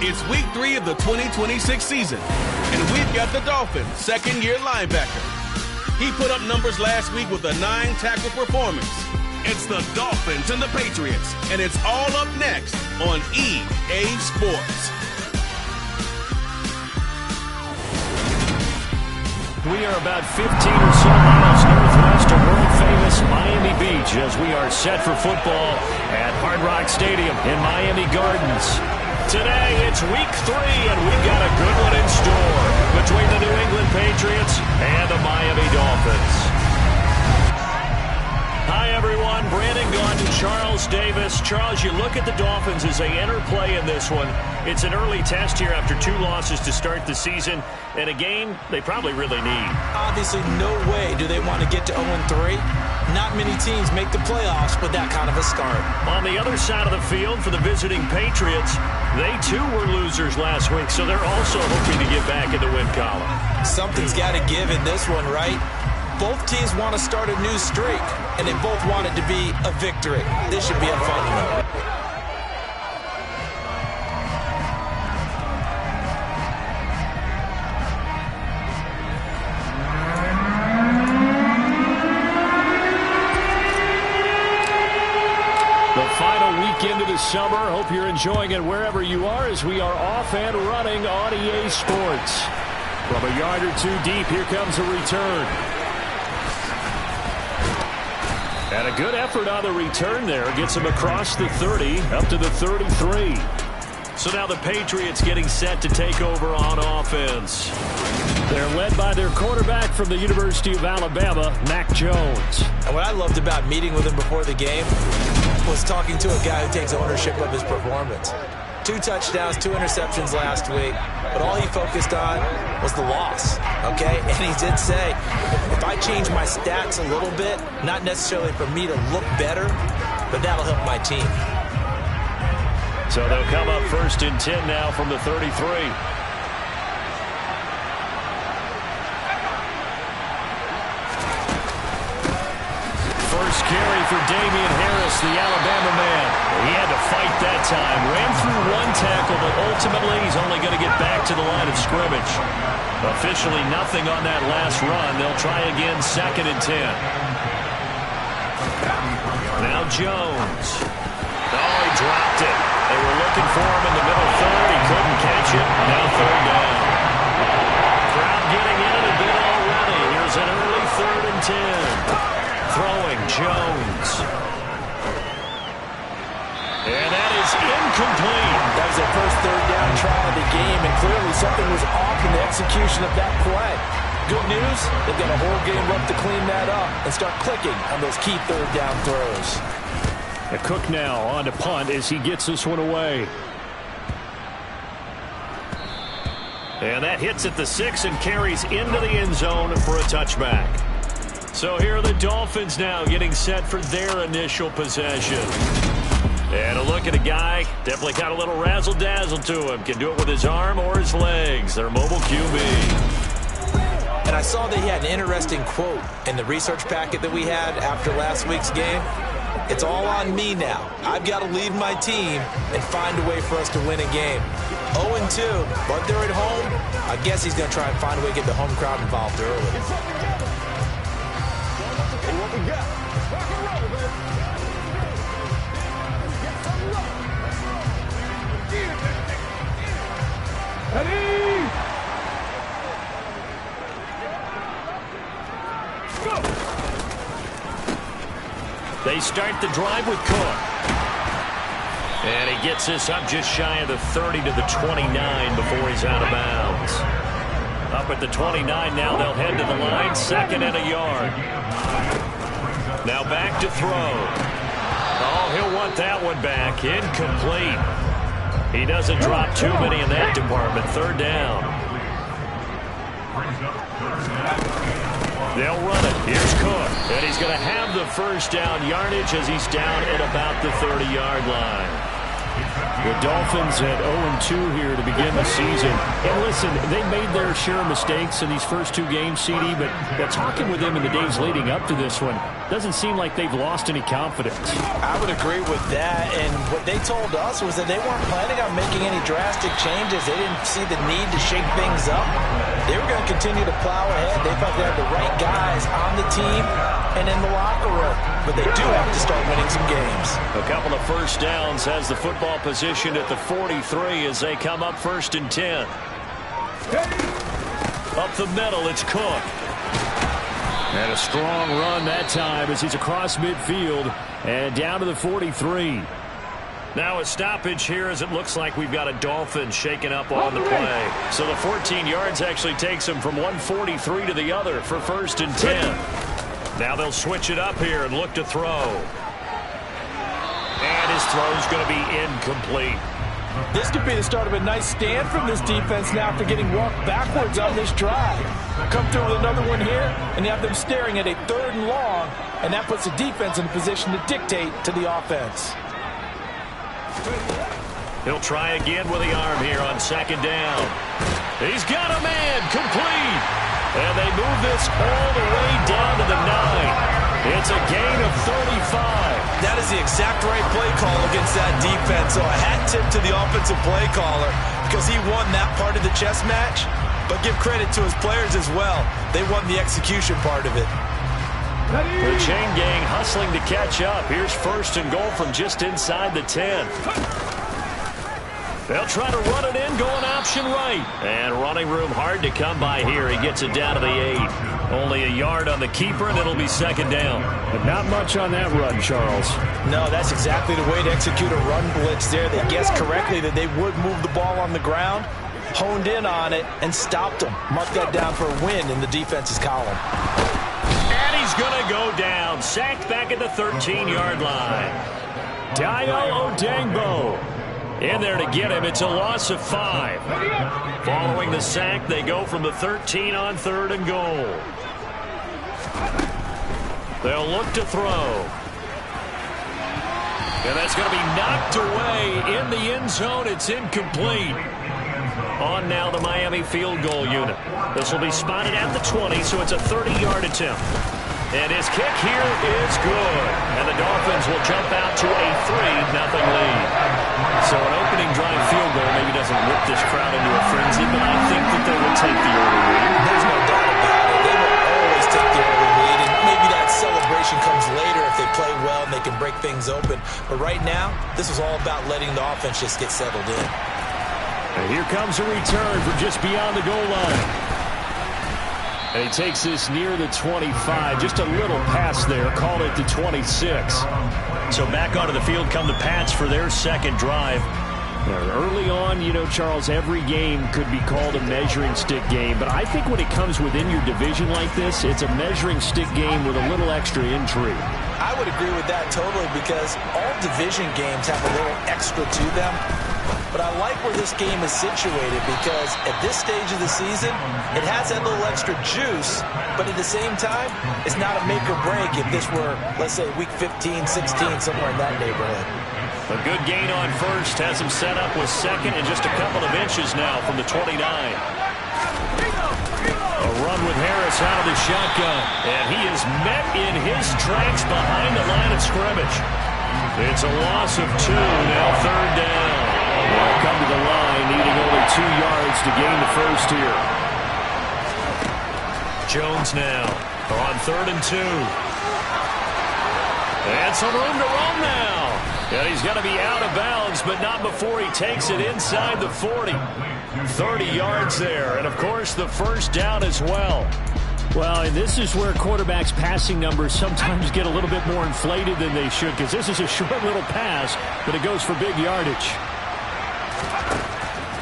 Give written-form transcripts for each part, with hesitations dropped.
It's week 3 of the 2026 season, and we've got the Dolphins' second-year linebacker. He put up numbers last week with a 9-tackle performance. It's the Dolphins and the Patriots, and it's all up next on EA Sports. We are about 15 or so miles northwest of world-famous Miami Beach as we are set for football at Hard Rock Stadium in Miami Gardens. Today, it's week 3, and we've got a good one in store between the New England Patriots and the Miami Dolphins. Hi, everyone. Brandon Gaudin, Charles Davis. Charles, you look at the Dolphins as they enter play in this one. It's an early test here after 2 losses to start the season, and a game they probably really need. Obviously, no way do they want to get to 0-3. Not many teams make the playoffs with that kind of a start. On the other side of the field for the visiting Patriots, they too were losers last week, so they're also hoping to get back in the win column. Something's got to give in this one, right? Both teams want to start a new streak, and they both want it to be a victory. This should be a fun one. Into the summer. Hope you're enjoying it wherever you are as we are off and running on EA Sports. From a yard or 2 deep, here comes a return. And a good effort on the return there. Gets him across the 30, up to the 33. So now the Patriots getting set to take over on offense. They're led by their quarterback from the University of Alabama, Mac Jones. And what I loved about meeting with him before the game was talking to a guy who takes ownership of his performance. 2 touchdowns, 2 interceptions last week, but all he focused on was the loss, okay? And he did say, if I change my stats a little bit, not necessarily for me to look better, but that'll help my team. So they'll come up 1st and 10 now from the 33. First carry for Damian Harris, the Alabama man. He had to fight that time. Ran through 1 tackle, but ultimately he's only going to get back to the line of scrimmage. Officially nothing on that last run. They'll try again 2nd and 10. Now Jones. Oh, he dropped it. They were looking for him in the middle third. He couldn't catch it. Now 3rd down. Crowd getting in a bit already. Here's an early 3rd and 10. Throwing Jones. And that is incomplete. That was their first 3rd down try of the game, and clearly something was off in the execution of that play. Good news, they've got a whole game left to clean that up and start clicking on those key 3rd down throws. A Cook now on to punt as he gets this one away. And that hits at the 6 and carries into the end zone for a touchback. So here are the Dolphins now getting set for their initial possession. And a look at a guy, definitely got a little razzle-dazzle to him. Can do it with his arm or his legs. Their mobile QB. And I saw that he had an interesting quote in the research packet that we had after last week's game. It's all on me now. I've got to lead my team and find a way for us to win a game. 0-2, but they're at home. I guess he's going to try and find a way to get the home crowd involved early. They start the drive with Cook. And he gets this up just shy of the 30 to the 29 before he's out of bounds. Up at the 29 now, they'll head to the line, 2nd and a yard. Now back to throw. Oh, he'll want that one back. Incomplete. He doesn't drop too many in that department. 3rd down. They'll run it. Here's Cook. And he's going to have the 1st down yardage as he's down at about the 30-yard line. The Dolphins at 0-2 here to begin the season. And listen, they made their share of mistakes in these first two games, CD, but talking with them in the days leading up to this one, doesn't seem like they've lost any confidence. I would agree with that, and what they told us was that they weren't planning on making any drastic changes. They didn't see the need to shake things up. They were going to continue to plow ahead. They felt they had the right guys on the team and in the locker room, but they do have to start winning some games. A couple of first downs has the football position at the 43 as they come up 1st and 10. Up the middle, it's Cook. And a strong run that time as he's across midfield and down to the 43. Now a stoppage here as it looks like we've got a Dolphin shaking up on the play. So the 14 yards actually takes him from 143 to the other for 1st and 10. Now they'll switch it up here and look to throw. And his throw's going to be incomplete. This could be the start of a nice stand from this defense now after getting walked backwards on this drive. Come through with another one here, and you have them staring at a 3rd and long, and that puts the defense in a position to dictate to the offense. He'll try again with the arm here on 2nd down. He's got a man, complete. And they move this all the way down to the 9. It's a gain of 35. That is the exact right play call against that defense. So a hat tip to the offensive play caller because he won that part of the chess match. But give credit to his players as well. They won the execution part of it. The chain gang hustling to catch up. Here's 1st and goal from just inside the 10. They'll try to run it in, going option right. And running room hard to come by here. He gets it down to the 8. Only a yard on the keeper, and it'll be 2nd down. But not much on that run, Charles. No, that's exactly the way to execute a run blitz there. They guessed correctly that they would move the ball on the ground, honed in on it, and stopped them. Mark that down for a win in the defense's column. And he's going to go down. Sacked back at the 13-yard line. Dio Odangbo in there to get him. It's a loss of 5. Following the sack, they go from the 13 on 3rd and goal. They'll look to throw. And that's going to be knocked away in the end zone. It's incomplete. On now the Miami field goal unit. This will be spotted at the 20, so it's a 30-yard attempt. And his kick here is good. And the Dolphins will jump out to a 3-0 lead. So an opening drive field goal maybe doesn't whip this crowd into a frenzy, but I think that they will take the early lead. There's no doubt about it. They will always take the early lead, and maybe that celebration comes later if they play well and they can break things open. But right now, this is all about letting the offense just get settled in. And here comes a return from just beyond the goal line. And he takes this near the 25. Just a little pass there. Called it the 26. So back onto the field come the Pats for their 2nd drive. Early on, you know, Charles, every game could be called a measuring stick game. But I think when it comes within your division like this, it's a measuring stick game with a little extra intrigue. I would agree with that totally because all division games have a little extra to them. But I like where this game is situated because at this stage of the season, it has that little extra juice, but at the same time, it's not a make or break if this were, let's say, week 15, 16, somewhere in that neighborhood. A good gain on 1st has him set up with 2nd and just a couple of inches now from the 29. A run with Harris out of the shotgun, and he is met in his tracks behind the line of scrimmage. It's a loss of 2, now 3rd down. They'll come to the line, needing only 2 yards to gain the 1st here. Jones now on 3rd and 2. And some room to run now. And he's going to be out of bounds, but not before he takes it inside the 40. 30 yards there, and of course the 1st down as well. Well, and this is where quarterbacks' passing numbers sometimes get a little bit more inflated than they should because this is a short little pass, but it goes for big yardage.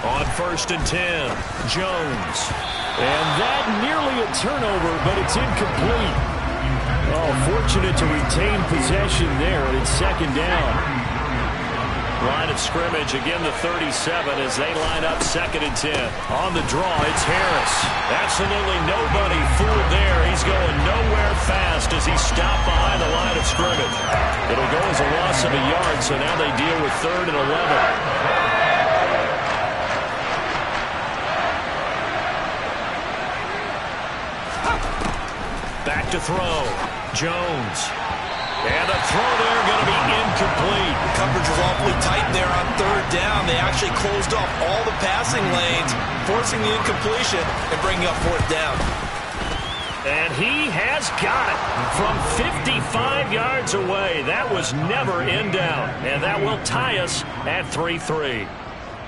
On 1st and 10, Jones. And that nearly a turnover, but it's incomplete. Oh, fortunate to retain possession there, and it's 2nd down. line of scrimmage. Again, the 37 as they line up 2nd and 10. On the draw, it's Harris. Absolutely nobody fooled there. He's going nowhere fast as he's stopped behind the line of scrimmage. It'll go as a loss of a yard, so now they deal with 3rd and 11. Back to throw. Jones. And the throw there going to be incomplete. The coverage was awfully tight there on 3rd down. They actually closed off all the passing lanes, forcing the incompletion and bringing up 4th down. And he has got it from 55 yards away. That was never in down. And that will tie us at 3-3.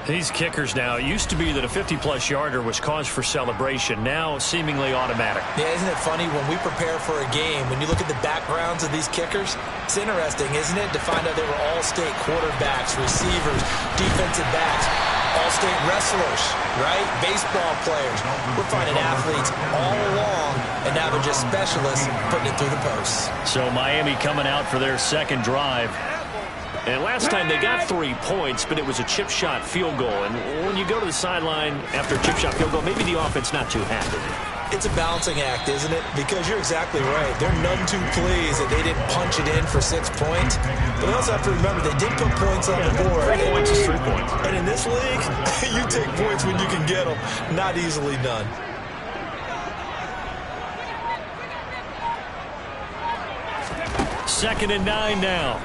These kickers now, it used to be that a 50-plus yarder was cause for celebration. Now, seemingly automatic. Yeah, isn't it funny when we prepare for a game, when you look at the backgrounds of these kickers, it's interesting, isn't it, to find out they were all-state quarterbacks, receivers, defensive backs, all-state wrestlers, right? Baseball players. We're finding athletes all along, and now they're just specialists putting it through the posts. So Miami coming out for their 2nd drive. And last time they got 3 points, but it was a chip shot field goal. And when you go to the sideline after a chip shot field goal, maybe the offense not too happy. It's a balancing act, isn't it? Because you're exactly right. They're none too pleased that they didn't punch it in for 6 points. But they also have to remember they did put points on the board. 3 points is 3 points. And in this league, you take points when you can get them. Not easily done. Second and 9 now.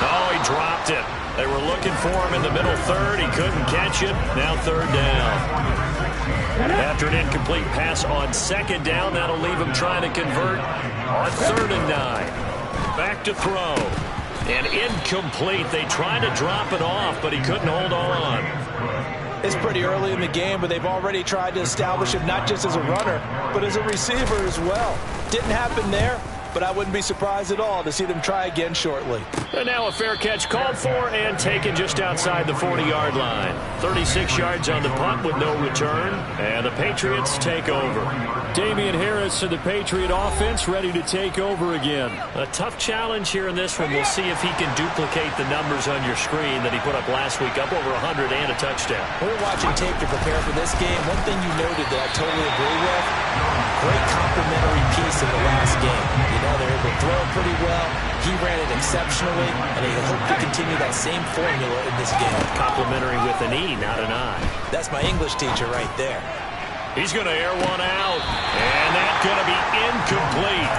Oh, he dropped it. They were looking for him in the middle 3rd. He couldn't catch it. Now 3rd down. After an incomplete pass on 2nd down, that'll leave him trying to convert on 3rd and 9. Back to throw. And incomplete. They tried to drop it off, but he couldn't hold on. It's pretty early in the game, but they've already tried to establish him not just as a runner, but as a receiver as well. Didn't happen there, but I wouldn't be surprised at all to see them try again shortly. And now a fair catch called for and taken just outside the 40-yard line. 36 yards on the punt with no return, and the Patriots take over. Damian Harris and the Patriot offense ready to take over again. A tough challenge here in this one. We'll see if he can duplicate the numbers on your screen that he put up last week, up over 100 and a touchdown. We're watching tape to prepare for this game. One thing you noted that I totally agree with, great complementary piece in the last game. You know, they're able to throw it pretty well. He ran it exceptionally, and they hope to continue that same formula in this game. Complimentary with an E, not an I. That's my English teacher right there. He's going to air one out, and that's going to be incomplete.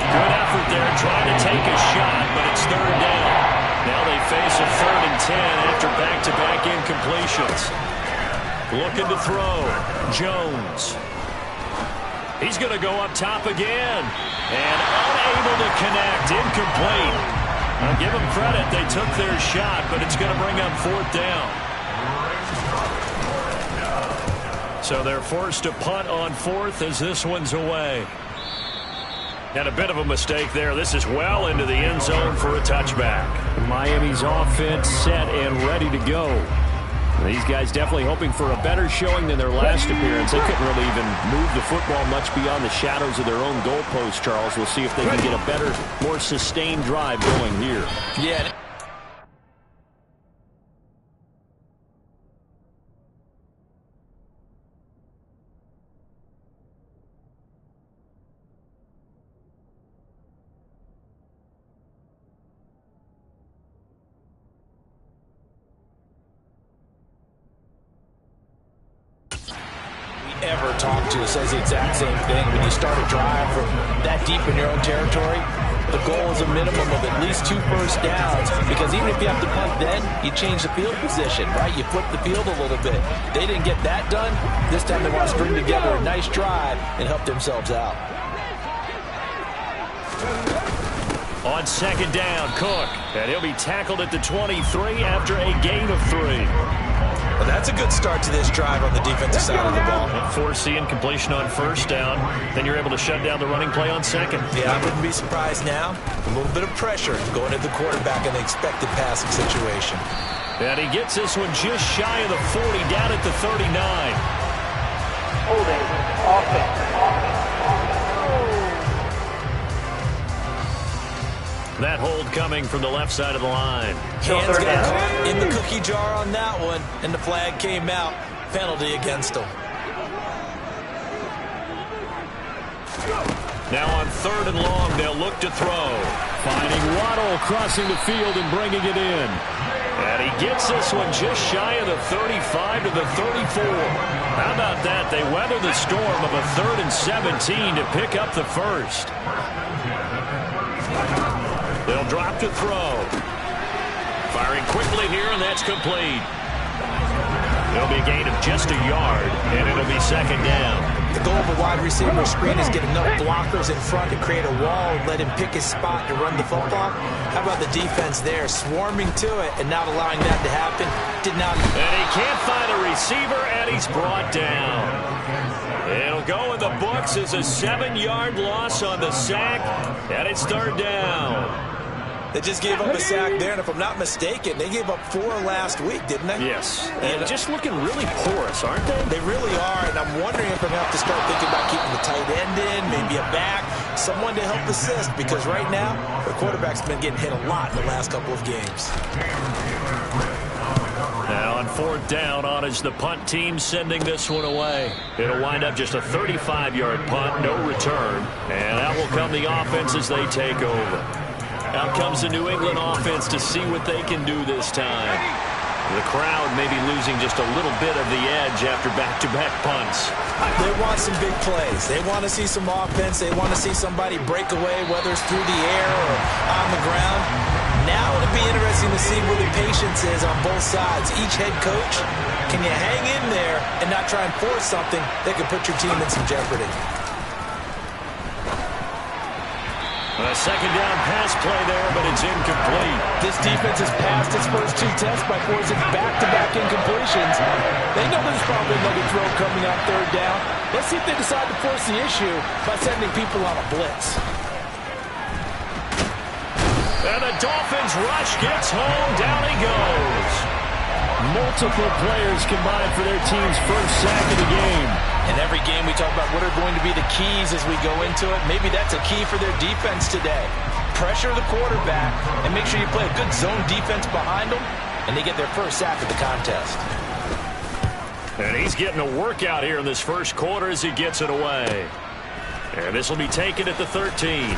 Good effort there trying to take a shot, but it's 3rd down. Now they face a 3rd and 10 after back-to-back incompletions. Looking to throw. Jones. He's going to go up top again. And unable to connect. Incomplete. I'll give them credit. They took their shot, but it's going to bring up 4th down. So they're forced to punt on 4th as this one's away. And a bit of a mistake there. This is well into the end zone for a touchback. Miami's offense set and ready to go. These guys definitely hoping for a better showing than their last appearance. They couldn't really even move the football much beyond the shadows of their own goalpost, Charles. We'll see if they can get a better, more sustained drive going here. Yeah. Ever talk to says the exact same thing. When you start a drive from that deep in your own territory, the goal is a minimum of at least 2 first downs, because even if you have to punt then, you change the field position, right? You flip the field a little bit. They didn't get that done. This time they want to string together a nice drive and help themselves out. On 2nd down, Cook, and he'll be tackled at the 23 after a gain of 3. Well, that's a good start to this drive on the defensive side of the ball. Force the incompletion on 1st down. Then you're able to shut down the running play on 2nd. Yeah, I wouldn't be surprised now. A little bit of pressure going at the quarterback in the expected passing situation. And he gets this one just shy of the 40, down at the 39. Holding offense. That hold coming from the left side of the line. Hands got caught in the cookie jar on that one, and the flag came out. Penalty against him. Now on 3rd and long, they'll look to throw. Finding Waddle crossing the field and bringing it in. And he gets this one just shy of the 35 to the 34. How about that? They weather the storm of a 3rd and 17 to pick up the first. They'll drop to throw. Firing quickly here, and that's complete. It'll be a gain of just a yard, and it'll be 2nd down. The goal of a wide receiver screen is get enough blockers in front to create a wall and let him pick his spot to run the football. How about the defense there, swarming to it and not allowing that to happen? Did not. And he can't find a receiver, and he's brought down. It'll go in the books as a 7-yard loss on the sack, and it's 3rd down. They just gave up a sack there, and if I'm not mistaken, they gave up 4 last week, didn't they? Yes. And just looking really porous, aren't they? They really are, and I'm wondering if I'm going to have to start thinking about keeping the tight end in, maybe a back, someone to help assist, because right now, the quarterback's been getting hit a lot in the last couple of games. Now on 4th down, on is the punt team sending this one away. It'll wind up just a 35-yard punt, no return, and that will come the offense as they take over. Out comes the New England offense to see what they can do this time. The crowd may be losing just a little bit of the edge after back-to-back punts. They want some big plays. They want to see some offense. They want to see somebody break away, whether it's through the air or on the ground. Now it'll be interesting to see where the patience is on both sides. Each head coach, can you hang in there and not try and force something that could put your team in some jeopardy? A 2nd down pass play there, but it's incomplete. This defense has passed its first 2 tests by forcing back-to-back incompletions. They know there's probably another throw coming on 3rd down. Let's see if they decide to force the issue by sending people on a blitz. And the Dolphins rush gets home. Down he goes. Multiple players combined for their team's first sack of the game. In every game we talk about what are going to be the keys as we go into it. Maybe that's a key for their defense today. Pressure the quarterback and make sure you play a good zone defense behind them, and they get their first sack of the contest. And he's getting a workout here in this first quarter as he gets it away. And this will be taken at the 13.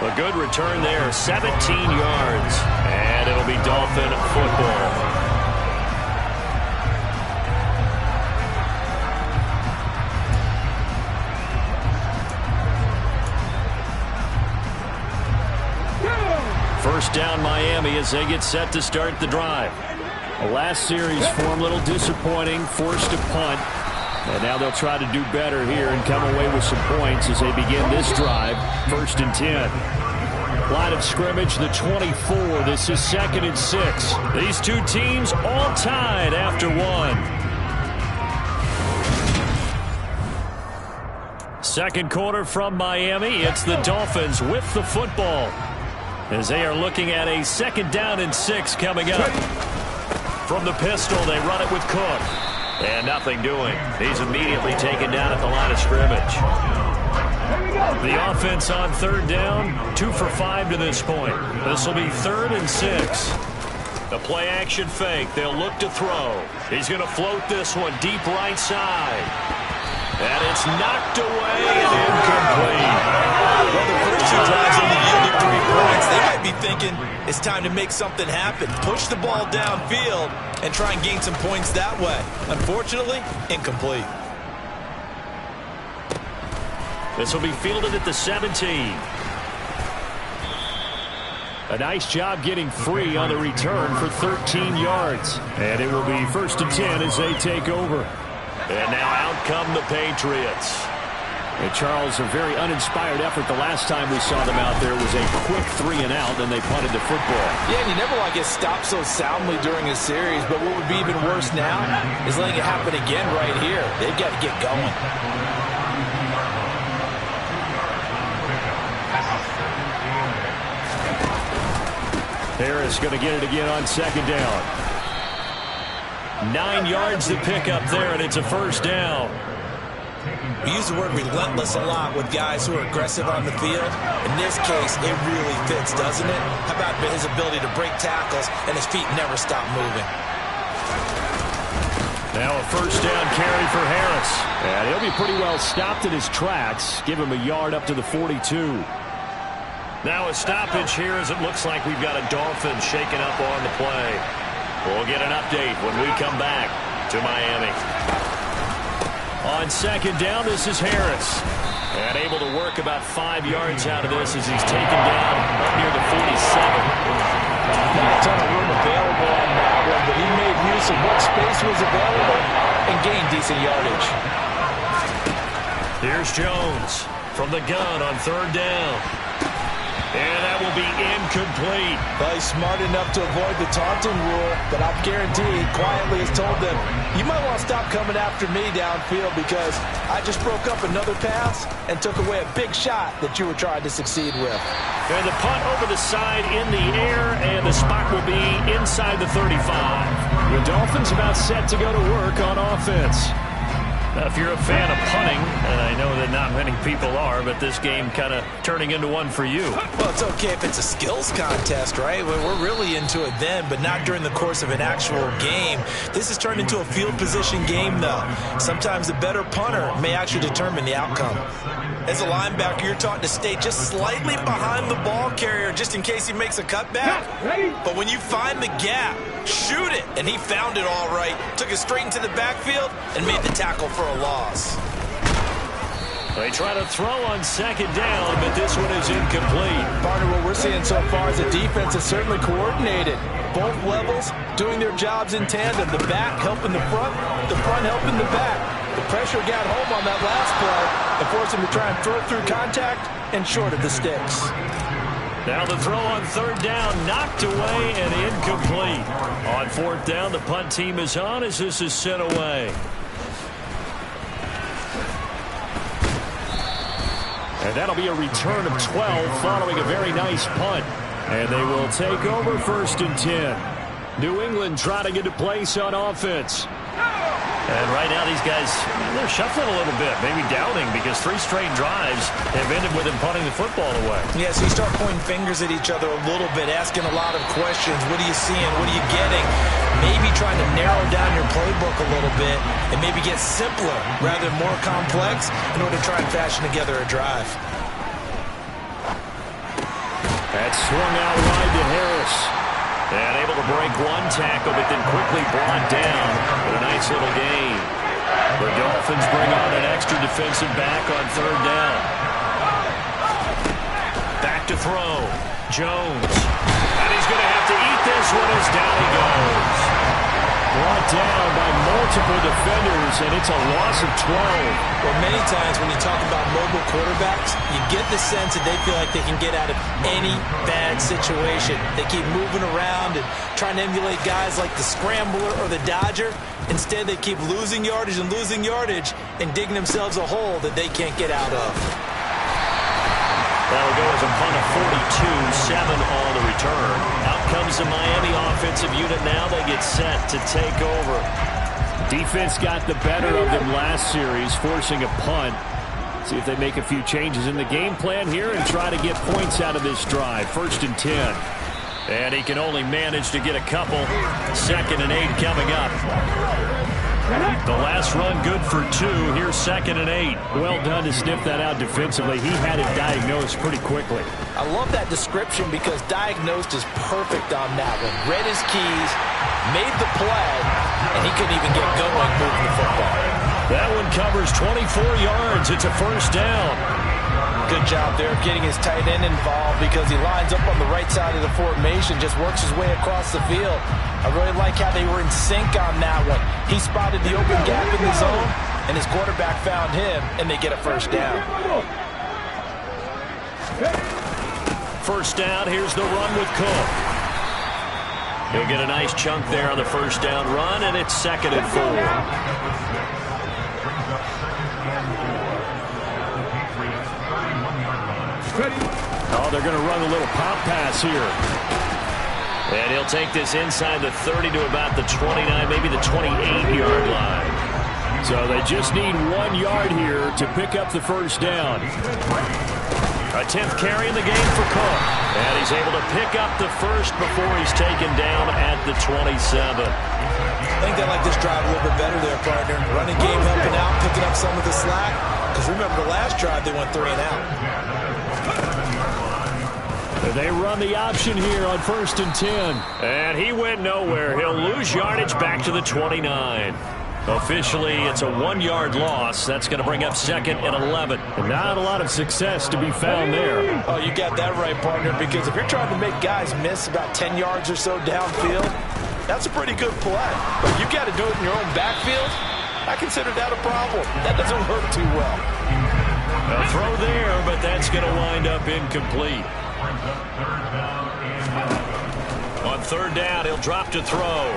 A good return there, 17 yards. And it'll be Dolphin football. First down Miami as they get set to start the drive. The last series for them, a little disappointing, forced to punt. And now they'll try to do better here and come away with some points as they begin this drive. 1st and 10. Line of scrimmage, the 24. This is 2nd and 6. These two teams all tied after 1. Second quarter from Miami. It's the Dolphins with the football, as they are looking at a 2nd down and 6 coming up. From the pistol, they run it with Cook. And nothing doing. He's immediately taken down at the line of scrimmage. The offense on 3rd down, 2 for 5 to this point. This will be 3rd and 6. The play action fake. They'll look to throw. He's going to float this one deep right side. And it's knocked away and incomplete. Well, the first 2 drives only yielded 3 points. They might be thinking it's time to make something happen. Push the ball downfield and try and gain some points that way. Unfortunately, incomplete. This will be fielded at the 17. A nice job getting free on the return for 13 yards. And it will be 1st and 10 as they take over. And now out come the Patriots. And Charles, a very uninspired effort. The last time we saw them out there was a quick 3 and out, and they punted the football. Yeah, and you never want to get stopped so soundly during a series, but what would be even worse now is letting it happen again right here. They've got to get going. Harris going to get it again on 2nd down. 9 yards to pick up there, and it's a 1st down. We use the word relentless a lot with guys who are aggressive on the field. In this case, it really fits, doesn't it? How about his ability to break tackles and his feet never stop moving? Now a first down carry for Harris. And he'll be pretty well stopped in his tracks. Give him a yard up to the 42. Now a stoppage here as it looks like we've got a Dolphin shaken up on the play. We'll get an update when we come back to Miami. On second down, this is Harris. And able to work about 5 yards out of this as he's taken down up near the 47. Not a ton of room available on that one, but he made use of what space was available and gained decent yardage. Here's Jones from the gun on third down. And that will be incomplete. Well, he's smart enough to avoid the taunting rule, but I guarantee he quietly has told them, you might want to stop coming after me downfield because I just broke up another pass and took away a big shot that you were trying to succeed with. And the punt over the side in the air, and the spot will be inside the 35. The Dolphins about set to go to work on offense. Now, if you're a fan of punting, and I know that not many people are, but this game kind of turning into one for you. Well, it's okay if it's a skills contest, right? We're really into it then, but not during the course of an actual game. This has turned into a field position game, though. Sometimes the better punter may actually determine the outcome. As a linebacker, you're taught to stay just slightly behind the ball carrier just in case he makes a cutback. But when you find the gap, shoot it. And he found it all right. Took it straight into the backfield and made the tackle for a loss. They try to throw on second down, but this one is incomplete. Partner, what we're seeing so far is the defense is certainly coordinated. Both levels doing their jobs in tandem. The back helping the front helping the back. The pressure got home on that last play and forced him to try and throw through contact and short of the sticks. Now the throw on third down, knocked away and incomplete. On fourth down, the punt team is on as this is sent away. And that'll be a return of 12 following a very nice punt. And they will take over first and 10. New England trying to get a place on offense. And right now these guys, they're shuffling a little bit, maybe doubting because 3 straight drives have ended with them punting the football away. Yeah, so you start pointing fingers at each other a little bit, asking a lot of questions. What are you seeing? What are you getting? Maybe trying to narrow down your playbook a little bit and maybe get simpler rather than more complex in order to try and fashion together a drive. That swung out wide to Harris. And able to break one tackle, but then quickly brought down with a nice little gain. The Dolphins bring on an extra defensive back on third down. Back to throw. Jones. And he's going to have to eat this one as down he goes. Brought down by multiple defenders, and it's a loss of 12. Well, many times when you talk about mobile quarterbacks, you get the sense that they feel like they can get out of any bad situation. They keep moving around and trying to emulate guys like the Scrambler or the Dodger. Instead, they keep losing yardage and digging themselves a hole that they can't get out of. That'll go as a punt of 42, 7 on the return. Out comes the Miami offensive unit now. They get set to take over. Defense got the better of them last series, forcing a punt. See if they make a few changes in the game plan here and try to get points out of this drive. First and 10. And he can only manage to get a couple. Second and 8 coming up. The last run good for 2. Here's second and 8. Well done to sniff that out defensively. He had it diagnosed pretty quickly. I love that description because diagnosed is perfect on that one. Read his keys, made the play, and he couldn't even get going moving the football. That one covers 24 yards. It's a first down. Good job there of getting his tight end involved because he lines up on the right side of the formation, just works his way across the field. I really like how they were in sync on that one. He spotted the open gap in the zone, and his quarterback found him, and they get a first down. First down, here's the run with Cook. He'll get a nice chunk there on the first down run, and it's second and 4. Oh, they're going to run a little pop pass here. And he'll take this inside the 30 to about the 29, maybe the 28-yard line. So they just need 1 yard here to pick up the first down. A 10th carry in the game for Cook. And he's able to pick up the first before he's taken down at the 27. I think they like this drive a little bit better there, partner. Running game helping out, picking up some of the slack. Because remember the last drive, they went 3 and out. They run the option here on 1st and 10. And he went nowhere. He'll lose yardage back to the 29. Officially, it's a 1-yard loss. That's going to bring up 2nd and 11. Not a lot of success to be found there. Oh, you got that right, partner, because if you're trying to make guys miss about 10 yards or so downfield, that's a pretty good play. But you got to do it in your own backfield. I consider that a problem. That doesn't work too well. A throw there, but that's going to wind up incomplete. On 3rd down, he'll drop to throw.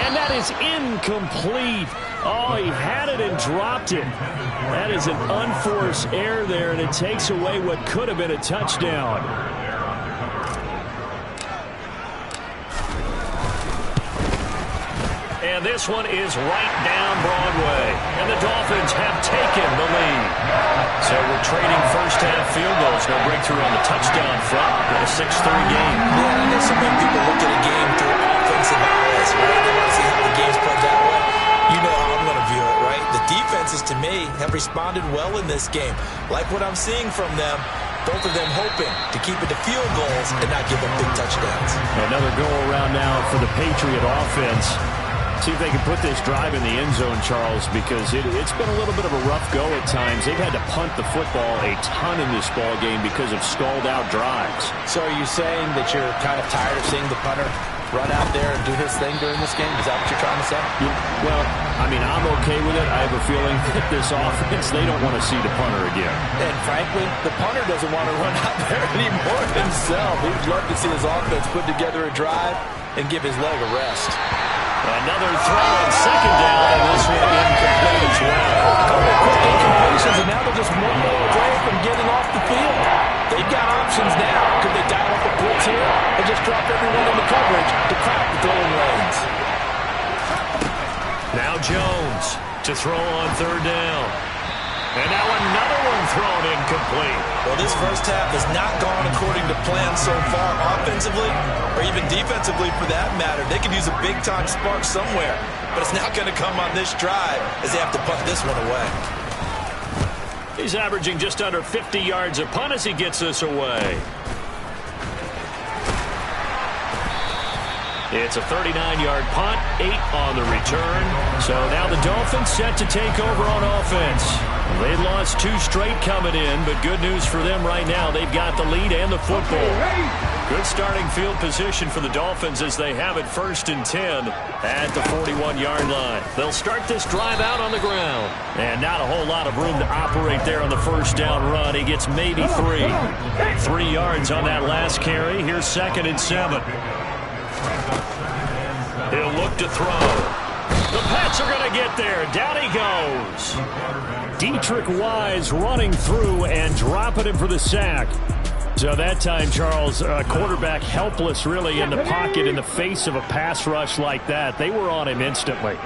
And that is incomplete. Oh, he had it and dropped it. That is an unforced error there, and it takes away what could have been a touchdown. And this one is right down Broadway. And the Dolphins have taken the lead. So we're trading first-half field goals. No breakthrough on the touchdown front with a 6-3 game. Yeah, I know so many people look at a game through offensive eyes, right? They want to see how the game's played that way. You know how I'm going to view it, right? The defenses, to me, have responded well in this game. Like what I'm seeing from them, both of them hoping to keep it to field goals and not give them big touchdowns. Another go-around now for the Patriot offense. See if they can put this drive in the end zone, Charles, because it's been a little bit of a rough go at times. They've had to punt the football a ton in this ball game because of stalled-out drives. So are you saying that you're kind of tired of seeing the punter run out there and do his thing during this game? Is that what you're trying to say? Yeah, well, I mean, I'm okay with it. I have a feeling that this offense, they don't want to see the punter again. And frankly, the punter doesn't want to run out there anymore himself. He'd love to see his offense put together a drive and give his leg a rest. Another throw on 2nd down, and this one incomplete as well. A couple of quick incompletions, and now they're just one more away from getting off the field. They've got options now. Could they dial up a blitz here and just drop everyone into coverage to crack the throwing lanes? Now Jones to throw on 3rd down. And now another one thrown incomplete. Well, this first half has not gone according to plan so far offensively or even defensively for that matter. They could use a big-time spark somewhere, but it's not going to come on this drive as they have to punt this one away. He's averaging just under 50 yards a punt as he gets this away. It's a 39-yard punt, 8 on the return. So now the Dolphins set to take over on offense. They lost 2 straight coming in, but good news for them right now. They've got the lead and the football. Good starting field position for the Dolphins as they have it 1st and 10 at the 41-yard line. They'll start this drive out on the ground. And not a whole lot of room to operate there on the first down run. He gets maybe 3. 3 yards on that last carry. Here's 2nd and 7. He'll look to throw. The Pats are going to get there. Down he goes. Dietrich Wise running through and dropping him for the sack. So that time, Charles, quarterback helpless really in the pocket in the face of a pass rush like that. They were on him instantly.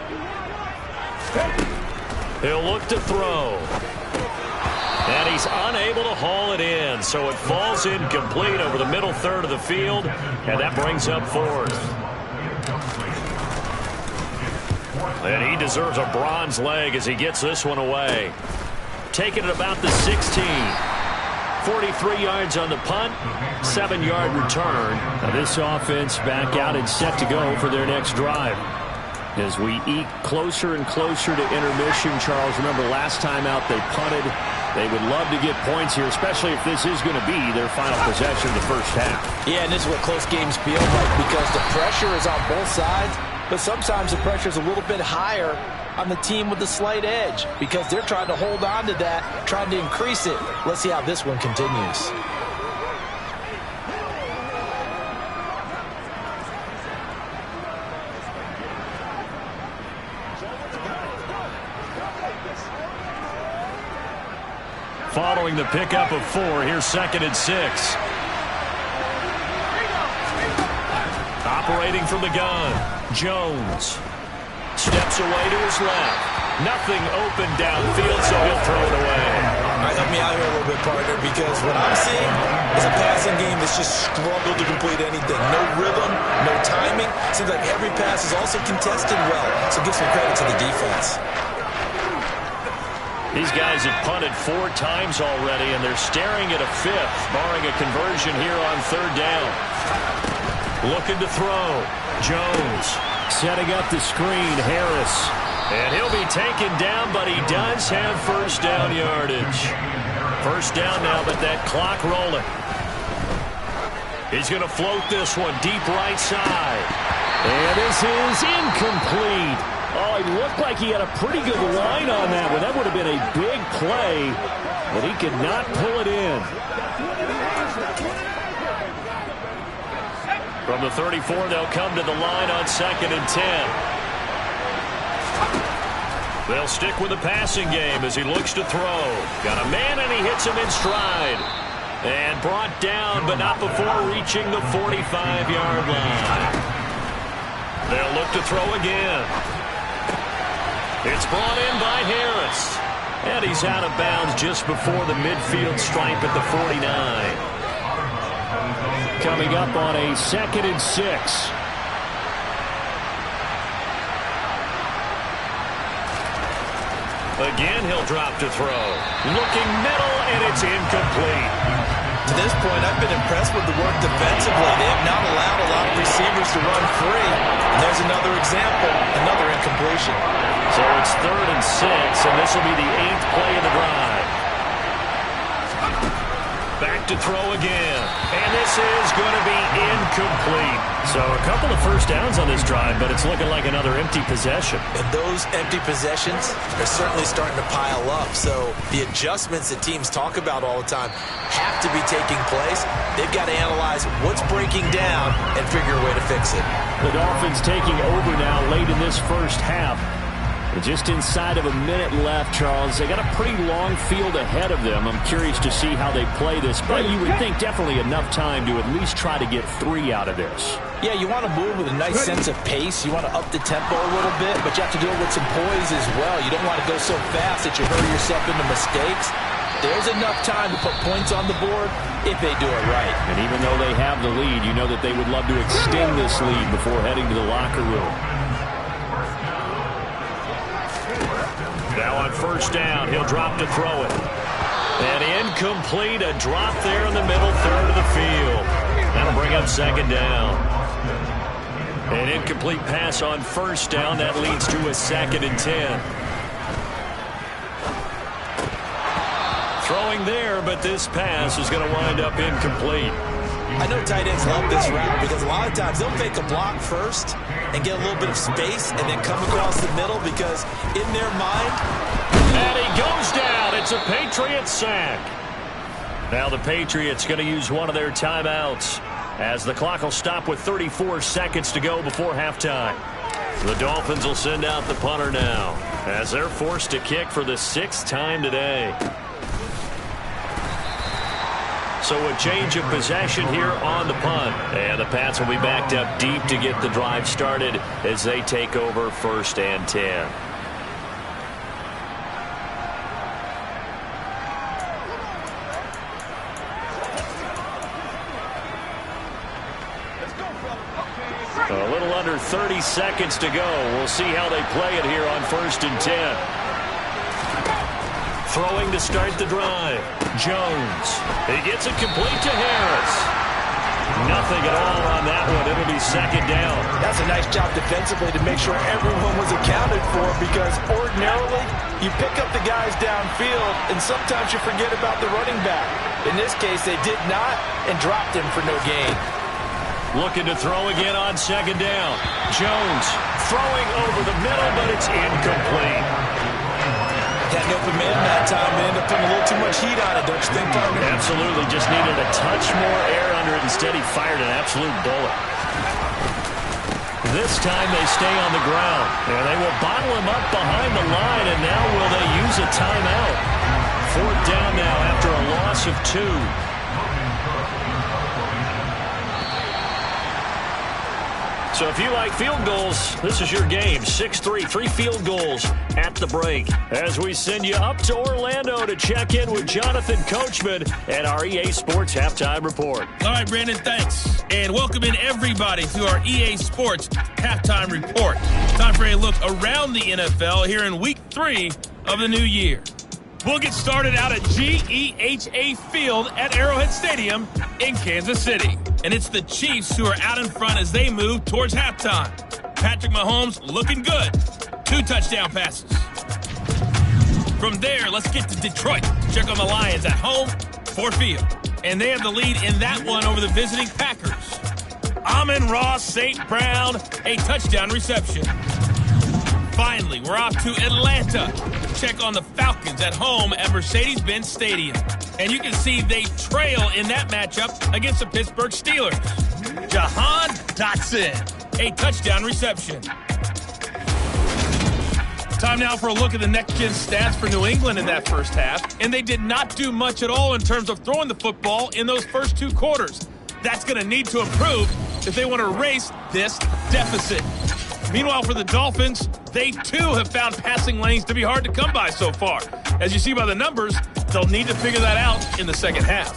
He'll look to throw. And he's unable to haul it in. So it falls incomplete over the middle third of the field. And that brings up 4th. And he deserves a bronze leg as he gets this one away. Taking it about the 16. 43 yards on the punt, 7-yard return. Now this offense back out and set to go for their next drive. As we eke closer and closer to intermission, Charles, remember last time out they punted. They would love to get points here, especially if this is going to be their final possession of the first half. Yeah, and this is what close games feel like because the pressure is on both sides, but sometimes the pressure is a little bit higher on the team with the slight edge because they're trying to hold on to that, trying to increase it. Let's see how this one continues. Following the pickup of 4, here's 2nd and 6. Operating from the gun, Jones. steps away to his left. Nothing open downfield, so he'll throw it away. All right, help me out here a little bit, partner, because what I'm seeing is a passing game that's just struggled to complete anything. No rhythm, no timing. Seems like every pass is also contested well, so give some credit to the defense. These guys have punted 4 times already, and they're staring at a 5th, barring a conversion here on 3rd down. Looking to throw. Jones setting up the screen. Harris. And he'll be taken down, but he does have 1st down yardage. 1st down now, but that clock rolling. He's going to float this one deep right side. And this is incomplete. Oh, it looked like he had a pretty good line on that one. That would have been a big play, but he could not pull it in. From the 34, they'll come to the line on 2nd and 10. They'll stick with the passing game as he looks to throw. Got a man, and he hits him in stride. And brought down, but not before reaching the 45-yard line. They'll look to throw again. It's brought in by Harris. And he's out of bounds just before the midfield stripe at the 49. Coming up on a 2nd and 6. Again, he'll drop to throw. Looking middle, and it's incomplete. To this point, I've been impressed with the work defensively. They have not allowed a lot of receivers to run free. And there's another example, another incompletion. So it's 3rd and 6, and this will be the 8th play of the drive. Back to throw again. And this is going to be incomplete. So a couple of 1st downs on this drive, but it's looking like another empty possession. And those empty possessions are certainly starting to pile up. So the adjustments that teams talk about all the time have to be taking place. They've got to analyze what's breaking down and figure a way to fix it. The Dolphins taking over now late in this 1st half. Just inside of a minute left, Charles. They got a pretty long field ahead of them. I'm curious to see how they play this, but you would think definitely enough time to at least try to get 3 out of this. Yeah, you want to move with a nice sense of pace. You want to up the tempo a little bit, but you have to do it with some poise as well. You don't want to go so fast that you hurry yourself into mistakes. There's enough time to put points on the board if they do it right. And even though they have the lead, you know that they would love to extend this lead before heading to the locker room. Now on 1st down, he'll drop to throw it. And incomplete, a drop there in the middle 3rd of the field. That'll bring up 2nd down. An incomplete pass on 1st down. That leads to a 2nd and 10. Throwing there, but this pass is going to wind up incomplete. I know tight ends love this route because a lot of times they'll make a block first and get a little bit of space and then come across the middle because in their mind... And he goes down. It's a Patriots sack. Now the Patriots going to use one of their timeouts as the clock will stop with 34 seconds to go before halftime. The Dolphins will send out the punter now as they're forced to kick for the 6th time today. So a change of possession here on the punt. And the Pats will be backed up deep to get the drive started as they take over 1st and 10. A little under 30 seconds to go. We'll see how they play it here on 1st and 10. Throwing to start the drive. Jones. He gets it complete to Harris. Nothing at all on that one. It'll be 2nd down. That's a nice job defensively to make sure everyone was accounted for because ordinarily you pick up the guys downfield and sometimes you forget about the running back. In this case, they did not and dropped him for no gain. Looking to throw again on 2nd down. Jones throwing over the middle, but it's incomplete. Had an open man that time and ended up putting a little too much heat on it, don't you think, partner? Absolutely. Just needed a touch more air under it. Instead, he fired an absolute bullet. This time they stay on the ground. And they will bottle him up behind the line, and now will they use a timeout? 4th down now after a loss of 2. 2 So if you like field goals, this is your game. 6-3, 3 field goals at the break. As we send you up to Orlando to check in with Jonathan Coachman and our EA Sports Halftime Report. All right, Brandon, thanks. And welcome in everybody to our EA Sports Halftime Report. Time for a look around the NFL here in Week 3 of the new year. We'll get started out at GEHA Field at Arrowhead Stadium in Kansas City. And it's the Chiefs who are out in front as they move towards halftime. Patrick Mahomes looking good. 2 touchdown passes. From there, let's get to Detroit to check on the Lions at home, Ford Field. And they have the lead in that one over the visiting Packers. Amon-Ra St. Brown, a touchdown reception. Finally, we're off to Atlanta to check on the Falcons at home at Mercedes-Benz Stadium. And you can see they trail in that matchup against the Pittsburgh Steelers. Jahan Dotson, a touchdown reception. Time now for a look at the next-gen stats for New England in that first half. And they did not do much at all in terms of throwing the football in those first 2 quarters. That's going to need to improve if they want to erase this deficit. Meanwhile, for the Dolphins, they too have found passing lanes to be hard to come by so far. As you see by the numbers, they'll need to figure that out in the second half.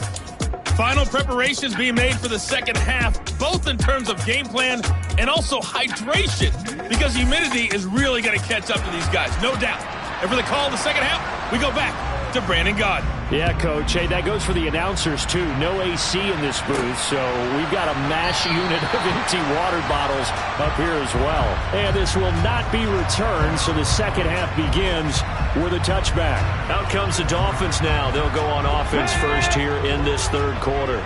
Final preparations being made for the second half, both in terms of game plan and also hydration, because humidity is really going to catch up to these guys, no doubt. And for the call of the second half, we go back to Brandon Gaudin. Yeah, Coach. Hey, that goes for the announcers, too. No AC in this booth, so we've got a mash unit of empty water bottles up here as well. And this will not be returned, so the second half begins with a touchback. Out comes the Dolphins now. They'll go on offense first here in this third quarter.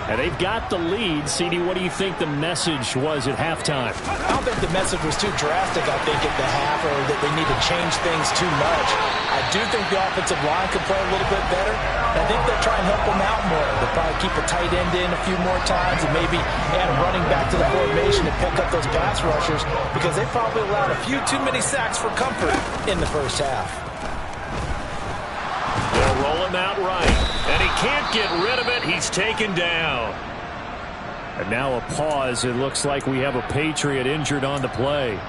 And they've got the lead. CD, what do you think the message was at halftime? I don't think the message was too drastic, I think, at the half, or that they need to change things too much. I do think the offensive line could play a little bit better. I think they'll try and help them out more. They'll probably keep a tight end in a few more times and maybe add a running back to the formation to pick up those pass rushers, because they probably allowed a few too many sacks for comfort in the first half. They'll roll him out right, and he can't get rid of it. He's taken down. And now a pause. It looks like we have a Patriot injured on the play.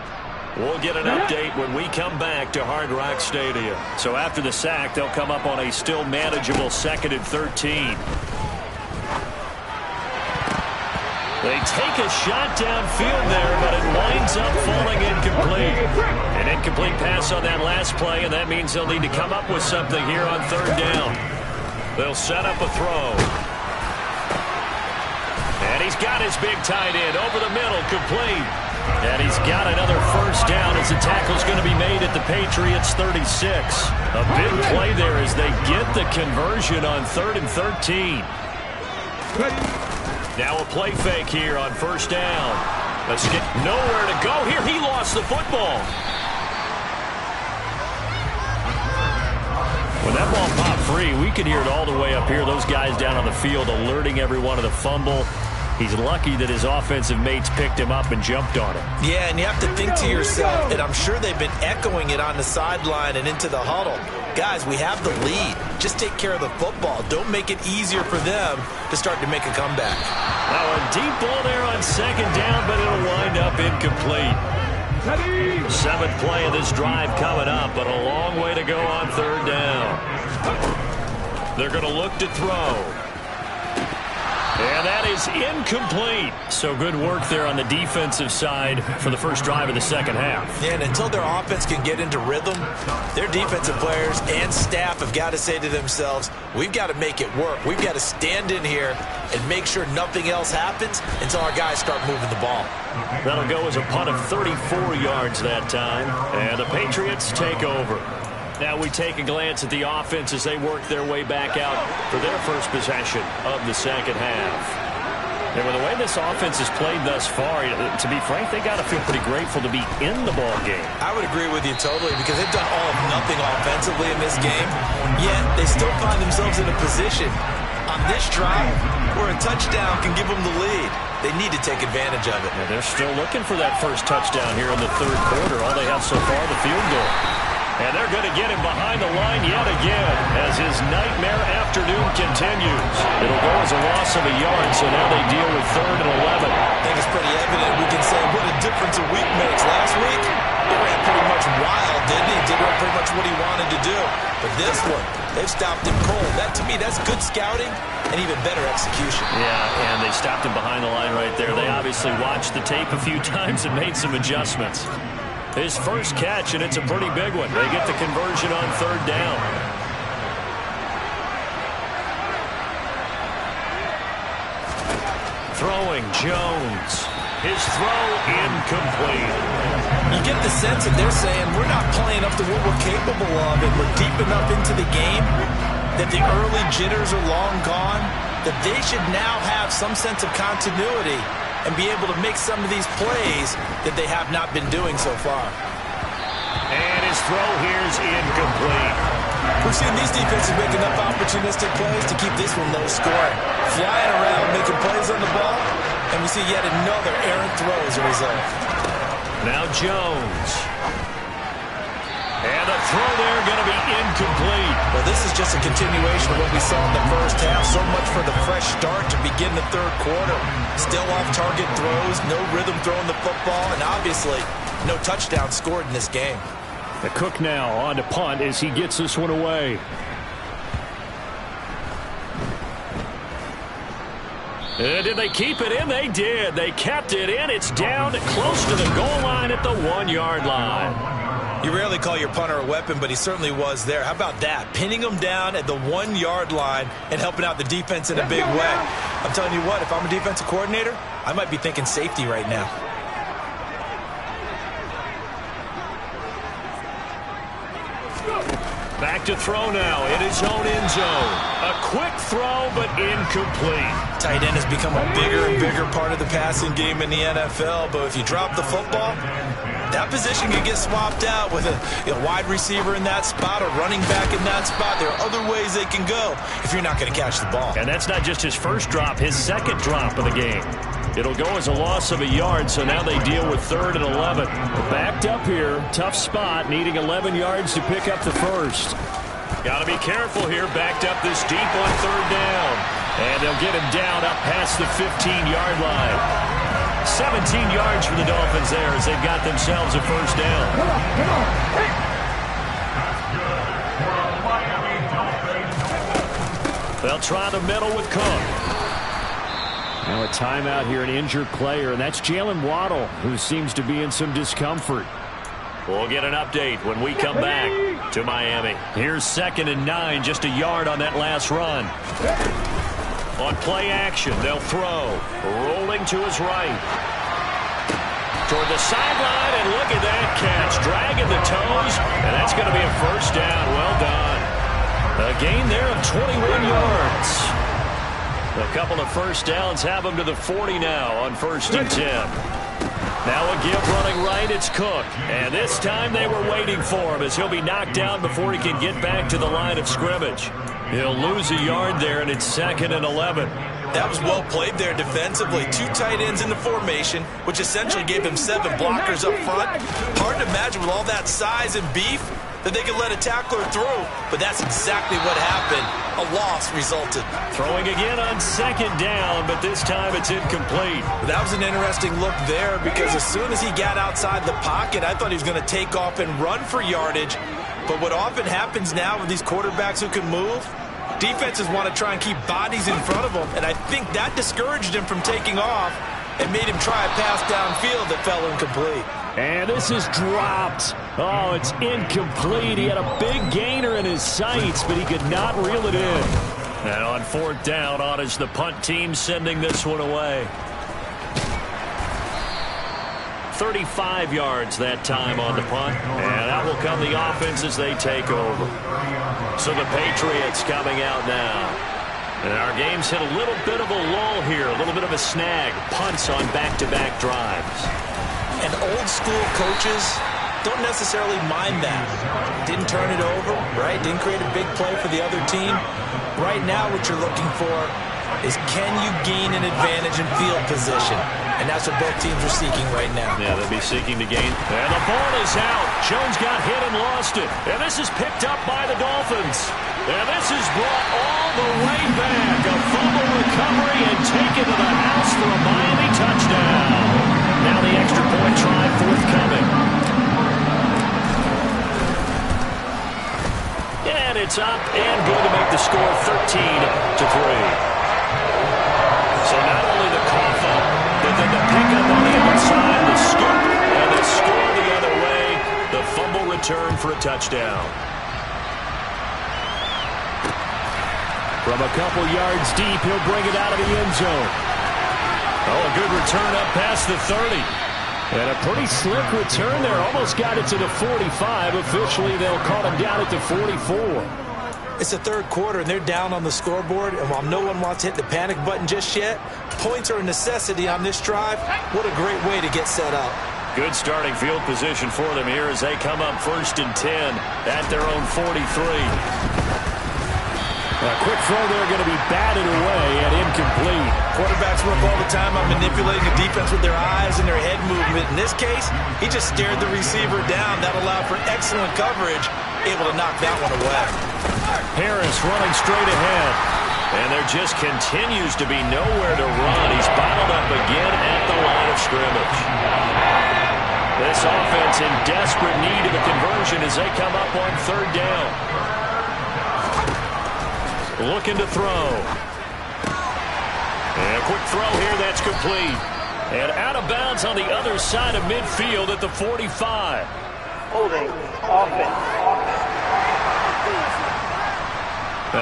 We'll get an update when we come back to Hard Rock Stadium. So after the sack, they'll come up on a still manageable 2nd and 13. They take a shot downfield there, but it winds up falling incomplete. An incomplete pass on that last play, and that means they'll need to come up with something here on 3rd down. They'll set up a throw. And he's got his big tight end over the middle, complete. And he's got another first down as the tackle's going to be made at the Patriots 36. A big play there as they get the conversion on 3rd and 13. Now a play fake here on 1st down. Let's get nowhere to go here. He lost the football. When that ball popped free, we could hear it all the way up here. Those guys down on the field alerting everyone of the fumble. He's lucky that his offensive mates picked him up and jumped on him. Yeah, and you have to think to yourself, and I'm sure they've been echoing it on the sideline and into the huddle. Guys, we have the lead. Just take care of the football. Don't make it easier for them to start to make a comeback. Now a deep ball there on 2nd down, but it'll wind up incomplete. 7th play of this drive coming up, but a long way to go on 3rd down. They're going to look to throw. And that is incomplete. So good work there on the defensive side for the first drive of the second half. Yeah, and until their offense can get into rhythm, their defensive players and staff have got to say to themselves, we've got to make it work. We've got to stand in here and make sure nothing else happens until our guys start moving the ball. That'll go as a punt of 34 yards that time. And the Patriots take over. Now we take a glance at the offense as they work their way back out for their first possession of the second half. And with the way this offense has played thus far, to be frank, they got to feel pretty grateful to be in the ball game. I would agree with you totally, because they've done all of nothing offensively in this game, yet they still find themselves in a position on this drive where a touchdown can give them the lead. They need to take advantage of it. And they're still looking for that first touchdown here in the third quarter. All they have so far, the field goal. And they're going to get him behind the line yet again as his nightmare afternoon continues. It'll go as a loss of a yard, so now they deal with 3rd and 11. I think it's pretty evident. We can say what a difference a week makes. Last week, he ran pretty much wild, didn't he? Did pretty much what he wanted to do. But this one, they've stopped him cold. That, to me, that's good scouting and even better execution. Yeah, and they stopped him behind the line right there. They obviously watched the tape a few times and made some adjustments. His first catch, and it's a pretty big one. They get the conversion on 3rd down. Throwing Jones. His throw incomplete. You get the sense that they're saying we're not playing up to what we're capable of, and we're deep enough into the game that the early jitters are long gone, that they should now have some sense of continuity and be able to make some of these plays that they have not been doing so far. And his throw here is incomplete. We've seen these defenses make enough opportunistic plays to keep this one low scoring. Flying around, making plays on the ball, and we see yet another errant throw as a result. Now Jones. And the throw there going to be incomplete. Well, this is just a continuation of what we saw in the first half. So much for the fresh start to begin the 3rd quarter. Still off-target throws, no rhythm throwing the football, and obviously no touchdown scored in this game. The Cook now on to punt as he gets this one away. Did they keep it in? They did. They kept it in. It's down close to the goal line at the 1-yard line. You rarely call your punter a weapon, but he certainly was there. How about that? Pinning him down at the 1-yard line and helping out the defense in a big way. I'm telling you what, if I'm a defensive coordinator, I might be thinking safety right now. Back to throw now in his own end zone. A quick throw, but incomplete. Tight end has become a bigger and bigger part of the passing game in the NFL, but if you drop the football, that position can get swapped out with a wide receiver in that spot, a running back in that spot. There are other ways they can go if you're not going to catch the ball. And that's not just his first drop, his second drop of the game. It'll go as a loss of a yard, so now they deal with 3rd and 11. Backed up here, tough spot, needing 11 yards to pick up the first. Got to be careful here, backed up this deep on 3rd down. And they'll get him down up past the 15-yard line. 17 yards for the Dolphins there as they've got themselves a first down. They'll try the middle with Cook. Now a timeout here, an injured player, and that's Jalen Waddle, who seems to be in some discomfort. We'll get an update when we come back to Miami. Here's 2nd and 9, just a yard on that last run. On play action, they'll throw. Rolling to his right. Toward the sideline, and look at that catch. Dragging the toes, and that's going to be a first down. Well done. A gain there of 21 yards. A couple of first downs have them to the 40 now on 1st and 10. Now a give running right, it's Cook. And this time they were waiting for him as he'll be knocked down before he can get back to the line of scrimmage. He'll lose a yard there, and it's 2nd and 11. That was well played there defensively. 2 tight ends in the formation, which essentially gave them 7 blockers up front. Hard to imagine with all that size and beef that they could let a tackler through, but that's exactly what happened. A loss resulted. Throwing again on 2nd down, but this time it's incomplete. That was an interesting look there because as soon as he got outside the pocket, I thought he was going to take off and run for yardage. But what often happens now with these quarterbacks who can move, defenses want to try and keep bodies in front of them, and I think that discouraged him from taking off and made him try a pass downfield that fell incomplete. And this is dropped. Oh, it's incomplete. He had a big gainer in his sights, but he could not reel it in. And on 4th down, on is the punt team sending this one away. 35 yards that time on the punt. And out will come the offense as they take over. So the Patriots coming out now. And our game's hit a little bit of a lull here, a little bit of a snag. Punts on back-to-back drives. And old-school coaches don't necessarily mind that. Didn't turn it over, right? Didn't create a big play for the other team. Right now what you're looking for is can you gain an advantage in field position? and that's what both teams are seeking right now. Yeah, they'll be seeking to gain. And the ball is out. Jones got hit and lost it. And this is picked up by the Dolphins. And this is brought all the way back. A fumble recovery and taken to the house for a Miami touchdown. Now the extra point try forthcoming. And it's up and good to make the score 13-3. So not only the cough up, but then the pickup on the other side, the scoop, and the score the other way. The fumble return for a touchdown. From a couple yards deep, he'll bring it out of the end zone. Oh, a good return up past the 30. And a pretty slick return there. Almost got it to the 45. Officially, they'll call him down at the 44. It's the third quarter, and they're down on the scoreboard, and while no one wants to hit the panic button just yet, points are a necessity on this drive. What a great way to get set up. Good starting field position for them here as they come up 1st and 10 at their own 43. A quick throw there going to be batted away and incomplete. Quarterbacks work all the time on manipulating the defense with their eyes and their head movement. In this case, he just stared the receiver down. That allowed for excellent coverage, able to knock that one away. Harris running straight ahead. And there just continues to be nowhere to run. He's bottled up again at the line of scrimmage. This offense in desperate need of a conversion as they come up on 3rd down. Looking to throw. And a quick throw here, that's complete. And out of bounds on the other side of midfield at the 45. Holding offense.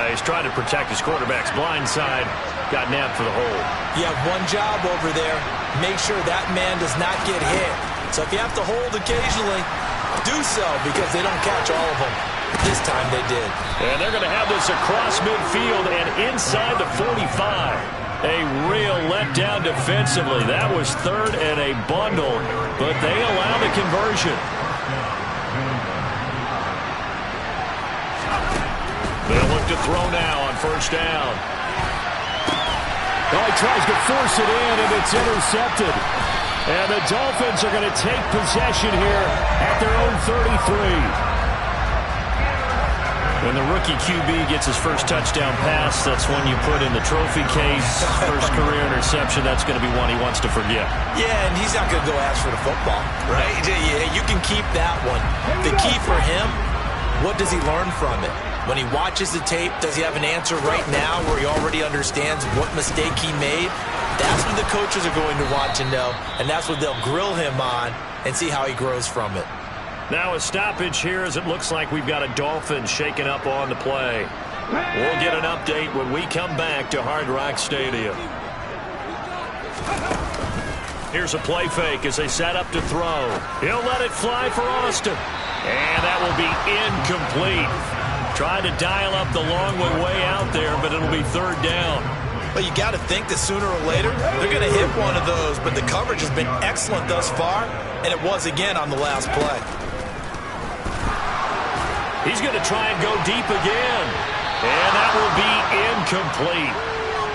He's trying to protect his quarterback's blind side. Got nabbed for the hold. You have one job over there. Make sure that man does not get hit. So if you have to hold occasionally, do so because they don't catch all of them. This time they did. And they're going to have this across midfield and inside the 45. A real letdown defensively. That was 3rd and a bundle, but they allow the conversion. They'll look to throw now on 1st down. Oh, he tries to force it in, and it's intercepted. And the Dolphins are going to take possession here at their own 33. When the rookie QB gets his first touchdown pass, that's when you put in the trophy case. First career interception, that's going to be one he wants to forget. Yeah, and he's not going to go ask for the football, right? You can keep that one. The key for him, what does he learn from it? When he watches the tape, does he have an answer right now where he already understands what mistake he made? That's what the coaches are going to want to know, and that's what they'll grill him on and see how he grows from it. Now a stoppage here as it looks like we've got a Dolphins shaking up on the play. We'll get an update when we come back to Hard Rock Stadium. Here's a play fake as they set up to throw. He'll let it fly for Austin. And that will be incomplete. Trying to dial up the long way out there, but it'll be 3rd down. But you got to think that sooner or later, they're going to hit one of those. But the coverage has been excellent thus far, and it was again on the last play. He's going to try and go deep again. And that will be incomplete.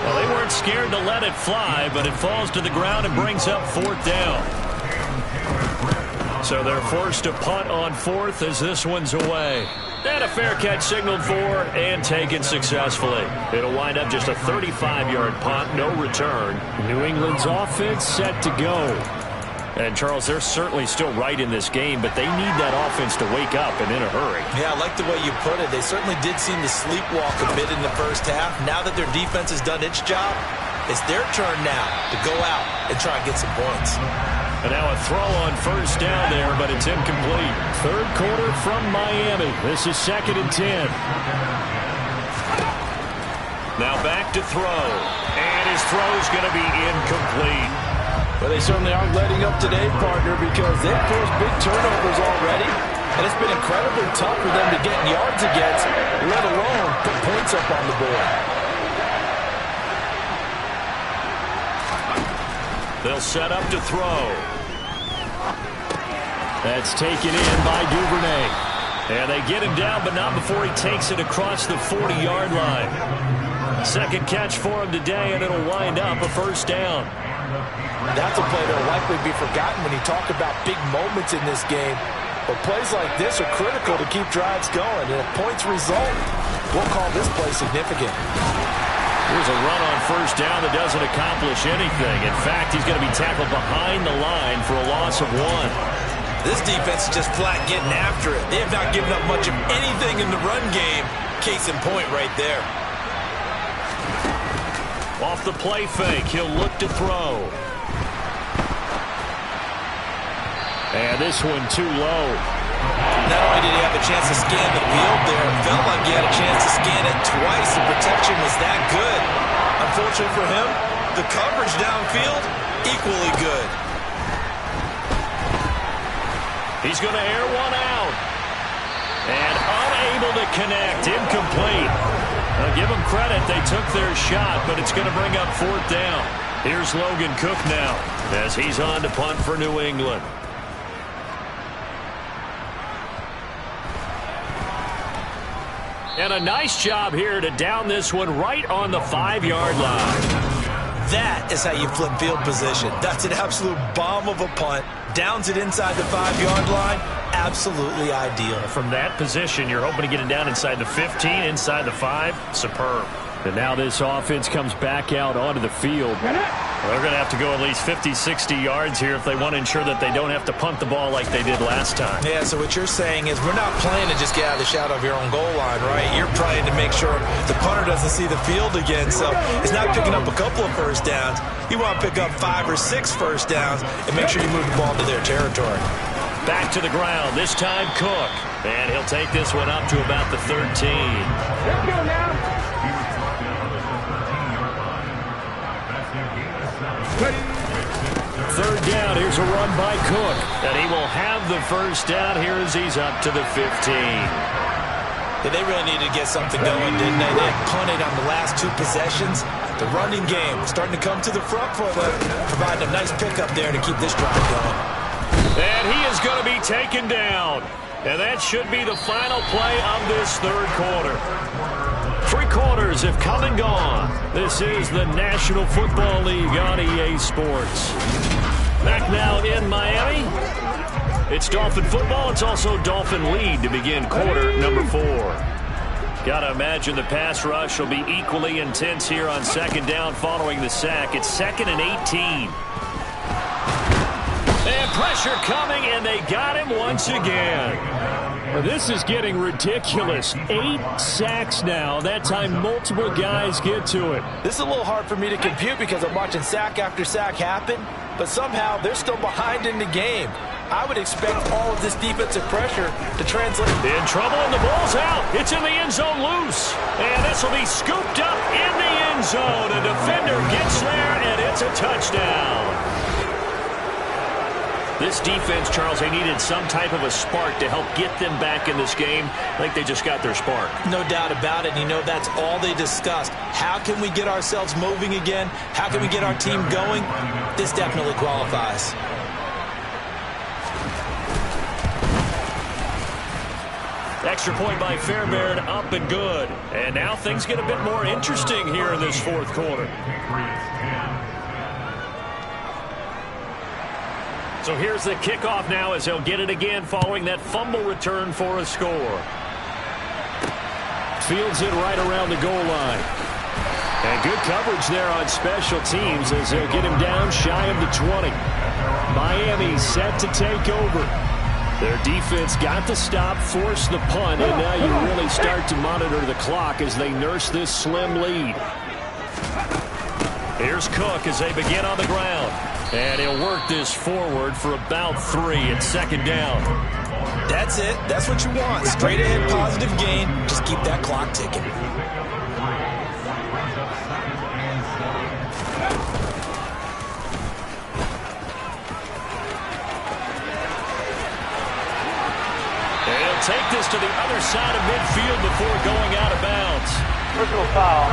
Well, they weren't scared to let it fly, but it falls to the ground and brings up 4th down. So they're forced to punt on 4th as this one's away. And a fair catch signaled for and taken successfully. It'll wind up just a 35-yard punt, no return. New England's offense set to go. And, Charles, they're certainly still right in this game, but they need that offense to wake up and in a hurry. Yeah, I like the way you put it. They certainly did seem to sleepwalk a bit in the first half. Now that their defense has done its job, it's their turn now to go out and try and get some points. And now a throw on 1st down there, but it's incomplete. 3rd quarter from Miami. This is 2nd and 10. Now back to throw. And his throw's going to be incomplete. But they certainly aren't letting up today, partner, because they've forced big turnovers already. And it's been incredibly tough for them to get yards against, let alone put points up on the board. They'll set up to throw. That's taken in by Duvernay. And they get him down, but not before he takes it across the 40-yard line. Second catch for him today, and it'll wind up a first down. That's a play that will likely be forgotten when you talk about big moments in this game. But plays like this are critical to keep drives going. And if points result, we'll call this play significant. Here's a run on first down that doesn't accomplish anything. In fact, he's going to be tackled behind the line for a loss of 1. This defense is just flat getting after it. They have not given up much of anything in the run game. Case in point right there. Off the play fake, he'll look to throw. And this one too low. Not only did he have a chance to scan the field there, it felt like he had a chance to scan it twice. The protection was that good. Unfortunately for him, the coverage downfield, equally good. He's going to air one out. And unable to connect, incomplete. Now, give them credit, they took their shot, but it's going to bring up 4th down. Here's Logan Cook now as he's on to punt for New England. And a nice job here to down this one right on the 5-yard line. That is how you flip field position. That's an absolute bomb of a punt. Downs it inside the 5-yard line. Absolutely ideal. From that position, you're hoping to get it down inside the 15, inside the 5. Superb. And now this offense comes back out onto the field. They're going to have to go at least 50, 60 yards here if they want to ensure that they don't have to punt the ball like they did last time. Yeah, so what you're saying is we're not playing to just get out of the shadow of your own goal line, right? You're trying to make sure the punter doesn't see the field again. So it's not picking up a couple of first downs. You want to pick up 5 or 6 first downs and make sure you move the ball to their territory. Back to the ground, this time Cook. And he'll take this one up to about the 13. Let's go now. Third down, here's a run by Cook. And he will have the first down here as he's up to the 15. Yeah, they really needed to get something going, didn't they? They punted on the last 2 possessions. The running game starting to come to the front for them, providing a nice pickup there to keep this drive going. And he is going to be taken down. And that should be the final play of this third quarter. 3 quarters have come and gone. This is the National Football League on EA Sports. Back now in Miami. It's Dolphin football. It's also Dolphin lead to begin quarter number 4. Got to imagine the pass rush will be equally intense here on second down following the sack. It's 2nd and 18. And pressure coming, and they got him once again. Well, this is getting ridiculous. 8 sacks now. That time multiple guys get to it. This is a little hard for me to compute because I'm watching sack after sack happen, but somehow they're still behind in the game. I would expect all of this defensive pressure to translate. In trouble, and the ball's out. It's in the end zone loose. And this will be scooped up in the end zone. A defender gets there, and it's a touchdown. This defense, Charles, they needed some type of a spark to help get them back in this game. I think they just got their spark. No doubt about it. You know, that's all they discussed. How can we get ourselves moving again? How can we get our team going? This definitely qualifies. Extra point by Fairbairn, up and good. And now things get a bit more interesting here in this fourth quarter. So here's the kickoff now as he'll get it again following that fumble return for a score. Fields it right around the goal line. And good coverage there on special teams as they'll get him down shy of the 20. Miami set to take over. Their defense got the stop, forced the punt, and now you really start to monitor the clock as they nurse this slim lead. Here's Cook as they begin on the ground. And he'll work this forward for about 3 at second down. That's it. That's what you want. Straight ahead, positive gain. Just keep that clock ticking. And he'll take this to the other side of midfield before going out of bounds. Personal foul.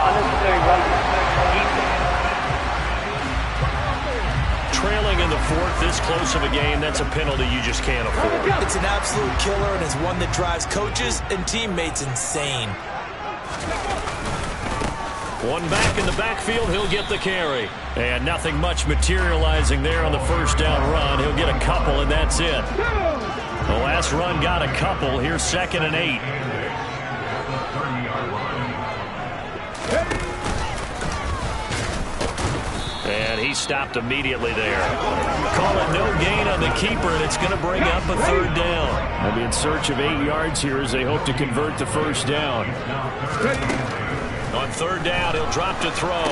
Unnecessary running. Trailing in the fourth, this close of a game, that's a penalty you just can't afford. It's an absolute killer, and it's one that drives coaches and teammates insane. One back in the backfield, he'll get the carry. And nothing much materializing there on the first down run. He'll get a couple, and that's it. The last run got a couple. Here's 2nd and 8. And he stopped immediately there. Call it no gain on the keeper, and it's going to bring up a 3rd down. They'll be in search of 8 yards here as they hope to convert the first down. On 3rd down, he'll drop to throw.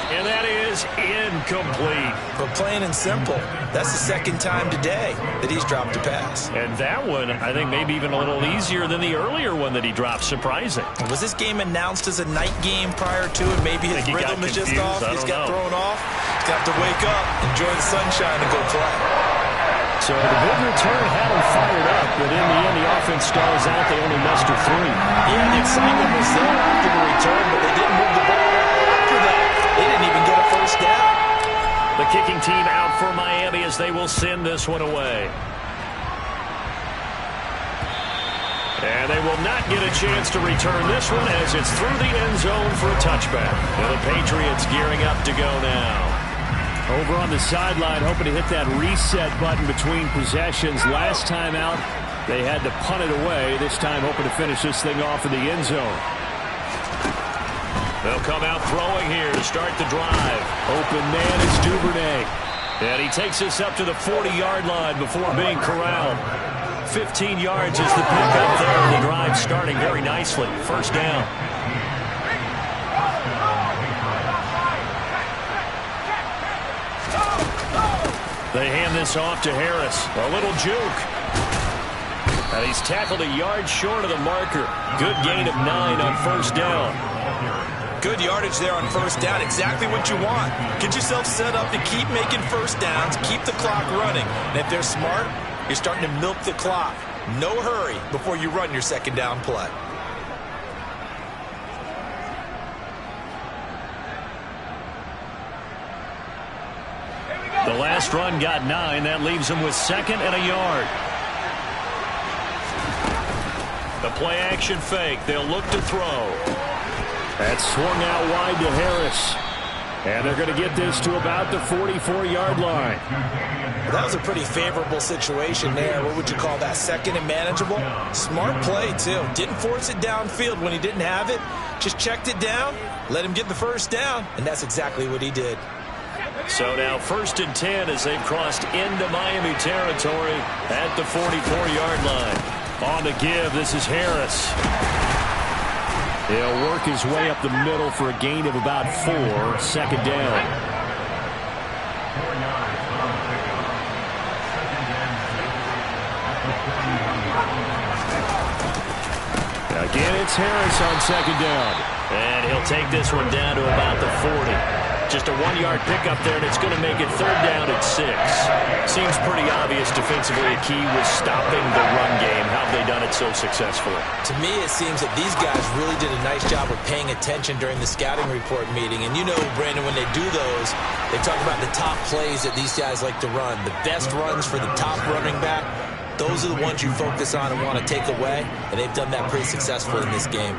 And that is incomplete. But plain and simple, that's the 2nd time today that he's dropped a pass. And that one, I think, maybe even a little easier than the earlier one that he dropped. Surprising. Was this game announced as a night game prior to it? Maybe his rhythm is just off. He's got thrown off. He's got to wake up, enjoy the sunshine, and go play. So the big return had him fired up, but in the end, the offense stalls out. They only muster 3. Yeah, the excitement was there after the return, but they didn't move the ball after that. They didn't even get a first down. The kicking team out for Miami as they will send this one away. And they will not get a chance to return this one as it's through the end zone for a touchback. And the Patriots gearing up to go now. Over on the sideline, hoping to hit that reset button between possessions. Last time out, they had to punt it away. This time, hoping to finish this thing off in the end zone. They'll come out throwing here to start the drive. Open man is Duvernay. And he takes us up to the 40-yard line before being corralled. 15 yards is the pickup there. The drive starting very nicely. First down. They hand this off to Harris. A little juke. And he's tackled a yard short of the marker. Good gain of 9 on first down. Good yardage there on first down. Exactly what you want. Get yourself set up to keep making first downs, keep the clock running. And if they're smart, you're starting to milk the clock. No hurry before you run your second down play. The last run got 9. That leaves him with 2nd and a yard. The play action fake. They'll look to throw. That's swung out wide to Harris. And they're going to get this to about the 44-yard line. Well, that was a pretty favorable situation there. What would you call that? 2nd and manageable? Smart play, too. Didn't force it downfield when he didn't have it. Just checked it down, let him get the first down, and that's exactly what he did. So now 1st and 10 as they've crossed into Miami territory at the 44-yard line. On to give, this is Harris. He'll work his way up the middle for a gain of about 4. 2nd down. Again, it's Harris on 2nd down. And he'll take this one down to about the 40. Just a 1-yard pickup there, and it's going to make it 3rd down at 6. Seems pretty obvious defensively a key was stopping the run game. How have they done it so successfully? To me, it seems that these guys really did a nice job of paying attention during the scouting report meeting. And you know, Brandon, when they do those, they talk about the top plays that these guys like to run. The best runs for the top running back, those are the ones you focus on and want to take away. And they've done that pretty successfully in this game.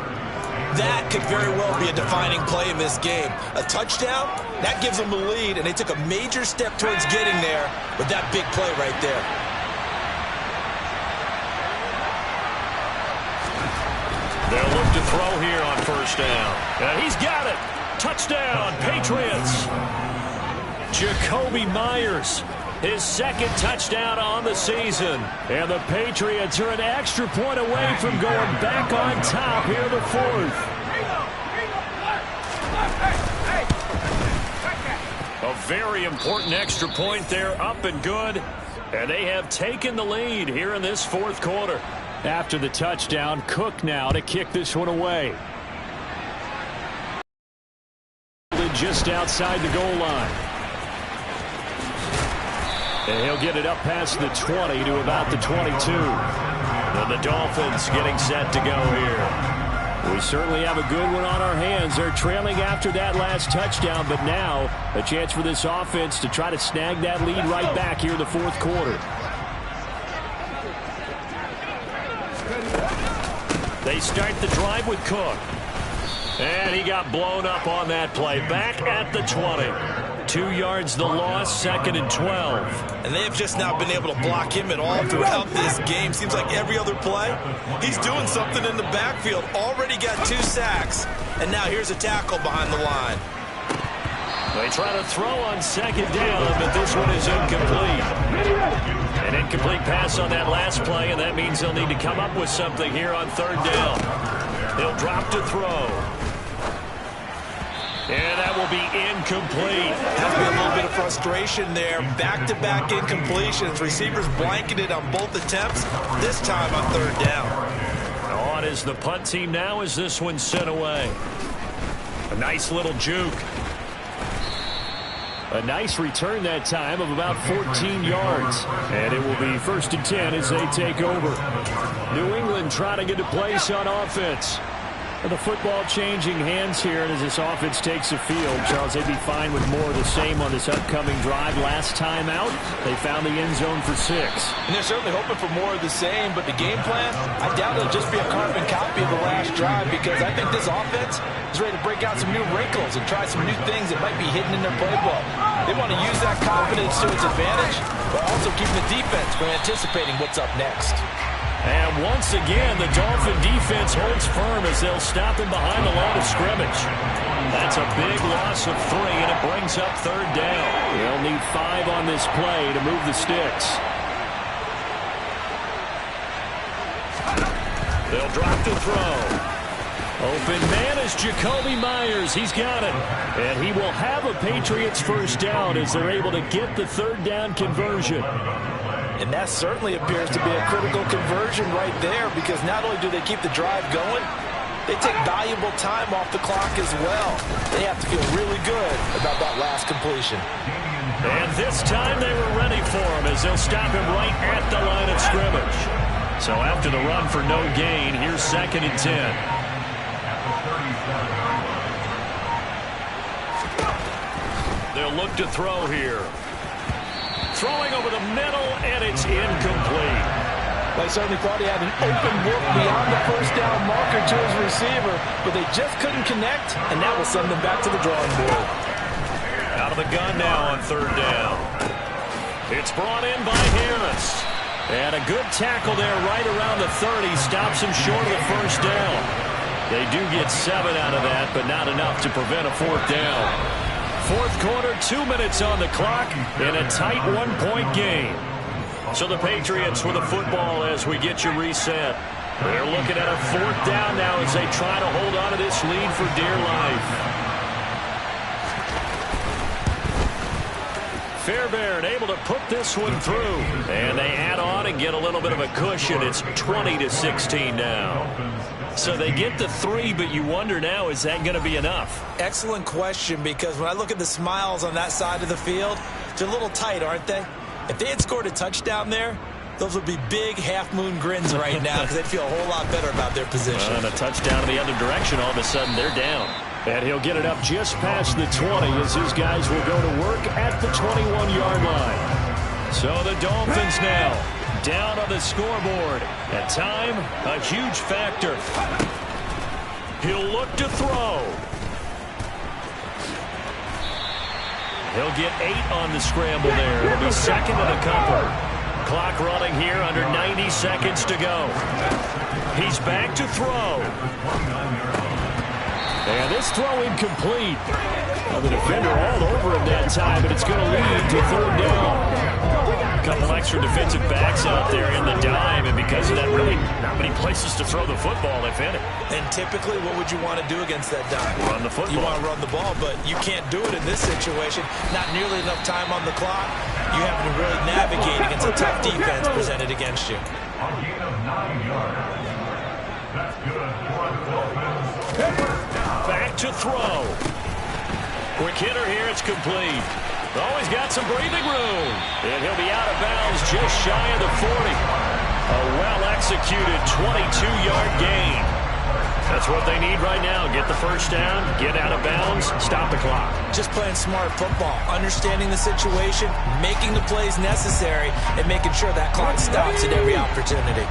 That could very well be a defining play in this game. A touchdown, that gives them the lead, and they took a major step towards getting there with that big play right there. They'll look to throw here on first down. And he's got it. Touchdown, Patriots. Jacoby Myers, his 2nd touchdown on the season. And the Patriots are an extra point away from going back on top here in the 4th. A very important extra point there, up and good. And they have taken the lead here in this 4th quarter. After the touchdown, Cook now to kick this one away. Just outside the goal line. And he'll get it up past the 20 to about the 22. And the Dolphins getting set to go here. We certainly have a good one on our hands. They're trailing after that last touchdown, but now a chance for this offense to try to snag that lead right back here in the 4th quarter. They start the drive with Cook. And he got blown up on that play. Back at the 20. 2 yards the loss, 2nd and 12. And they have just not been able to block him at all throughout this game. Seems like every other play, he's doing something in the backfield. Already got 2 sacks. And now here's a tackle behind the line. They try to throw on 2nd down, but this one is incomplete. An incomplete pass on that last play, and that means they'll need to come up with something here on 3rd down. They'll drop to throw. And that will be incomplete. Has to be a little bit of frustration there. Back-to-back incompletions. Receivers blanketed on both attempts, this time on 3rd down. On is the punt team now as this one's sent away. A nice little juke. A nice return that time of about 14 yards. And it will be 1st and 10 as they take over. New England trying to get a place on offense. The football changing hands here, and as this offense takes the field, Charles, they'd be fine with more of the same on this upcoming drive. Last time out, they found the end zone for 6. And they're certainly hoping for more of the same, but the game plan, I doubt it'll just be a carbon copy of the last drive, because I think this offense is ready to break out some new wrinkles and try some new things that might be hidden in their playbook. They want to use that confidence to its advantage, but also keep the defense from anticipating what's up next. And once again, the Dolphin defense holds firm as they'll stop him behind the line of scrimmage. That's a big loss of 3, and it brings up 3rd down. They'll need 5 on this play to move the sticks. They'll drop to throw. Open man is Jacoby Myers. He's got it. And he will have a Patriots 1st down as they're able to get the 3rd down conversion. And that certainly appears to be a critical conversion right there, because not only do they keep the drive going, they take valuable time off the clock as well. They have to feel really good about that last completion. And this time they were ready for him as they'll stop him right at the line of scrimmage. So after the run for no gain, here's 2nd and 10. They'll look to throw here. Throwing over the middle, and it's incomplete. They certainly thought he had an open look beyond the 1st down marker to his receiver, but they just couldn't connect, and that will send them back to the drawing board. Out of the gun now on 3rd down. It's brought in by Harris. And a good tackle there right around the 30 stops him short of the 1st down. They do get 7 out of that, but not enough to prevent a 4th down. 4th quarter, 2 minutes on the clock in a tight 1-point game. So the Patriots with the football as we get you reset. They're looking at a 4th down now as they try to hold on to this lead for dear life. Fairbairn able to put this one through. And they add on and get a little bit of a cushion. It's 20-16 now. So they get the 3, but you wonder now, is that going to be enough? Excellent question, because when I look at the smiles on that side of the field, they're a little tight, aren't they? If they had scored a touchdown there, those would be big half-moon grins right now, because they'd feel a whole lot better about their position. And a touchdown in the other direction, all of a sudden they're down. And he'll get it up just past the 20 as his guys will go to work at the 21-yard line. So the Dolphins now down on the scoreboard. At time, a huge factor. He'll look to throw. He'll get 8 on the scramble there. It'll be 2nd and a couple. Clock running here under 90 seconds to go. He's back to throw. And this throw incomplete. Well, the defender all over him that time, but it's going to lead to 3rd down. A couple extra defensive backs out there in the dime, and because of that, really not many places to throw the football, if any. And typically, what would you want to do against that dime? Run the football. You want to run the ball, but you can't do it in this situation. Not nearly enough time on the clock. You have to really navigate against a tough defense presented against you. Back to throw. Quick hitter here, it's complete. Oh, he's got some breathing room. And he'll be out of bounds just shy of the 40. A well-executed 22-yard gain. That's what they need right now. Get the 1st down, get out of bounds, stop the clock. Just playing smart football, understanding the situation, making the plays necessary, and making sure that clock stops at every opportunity.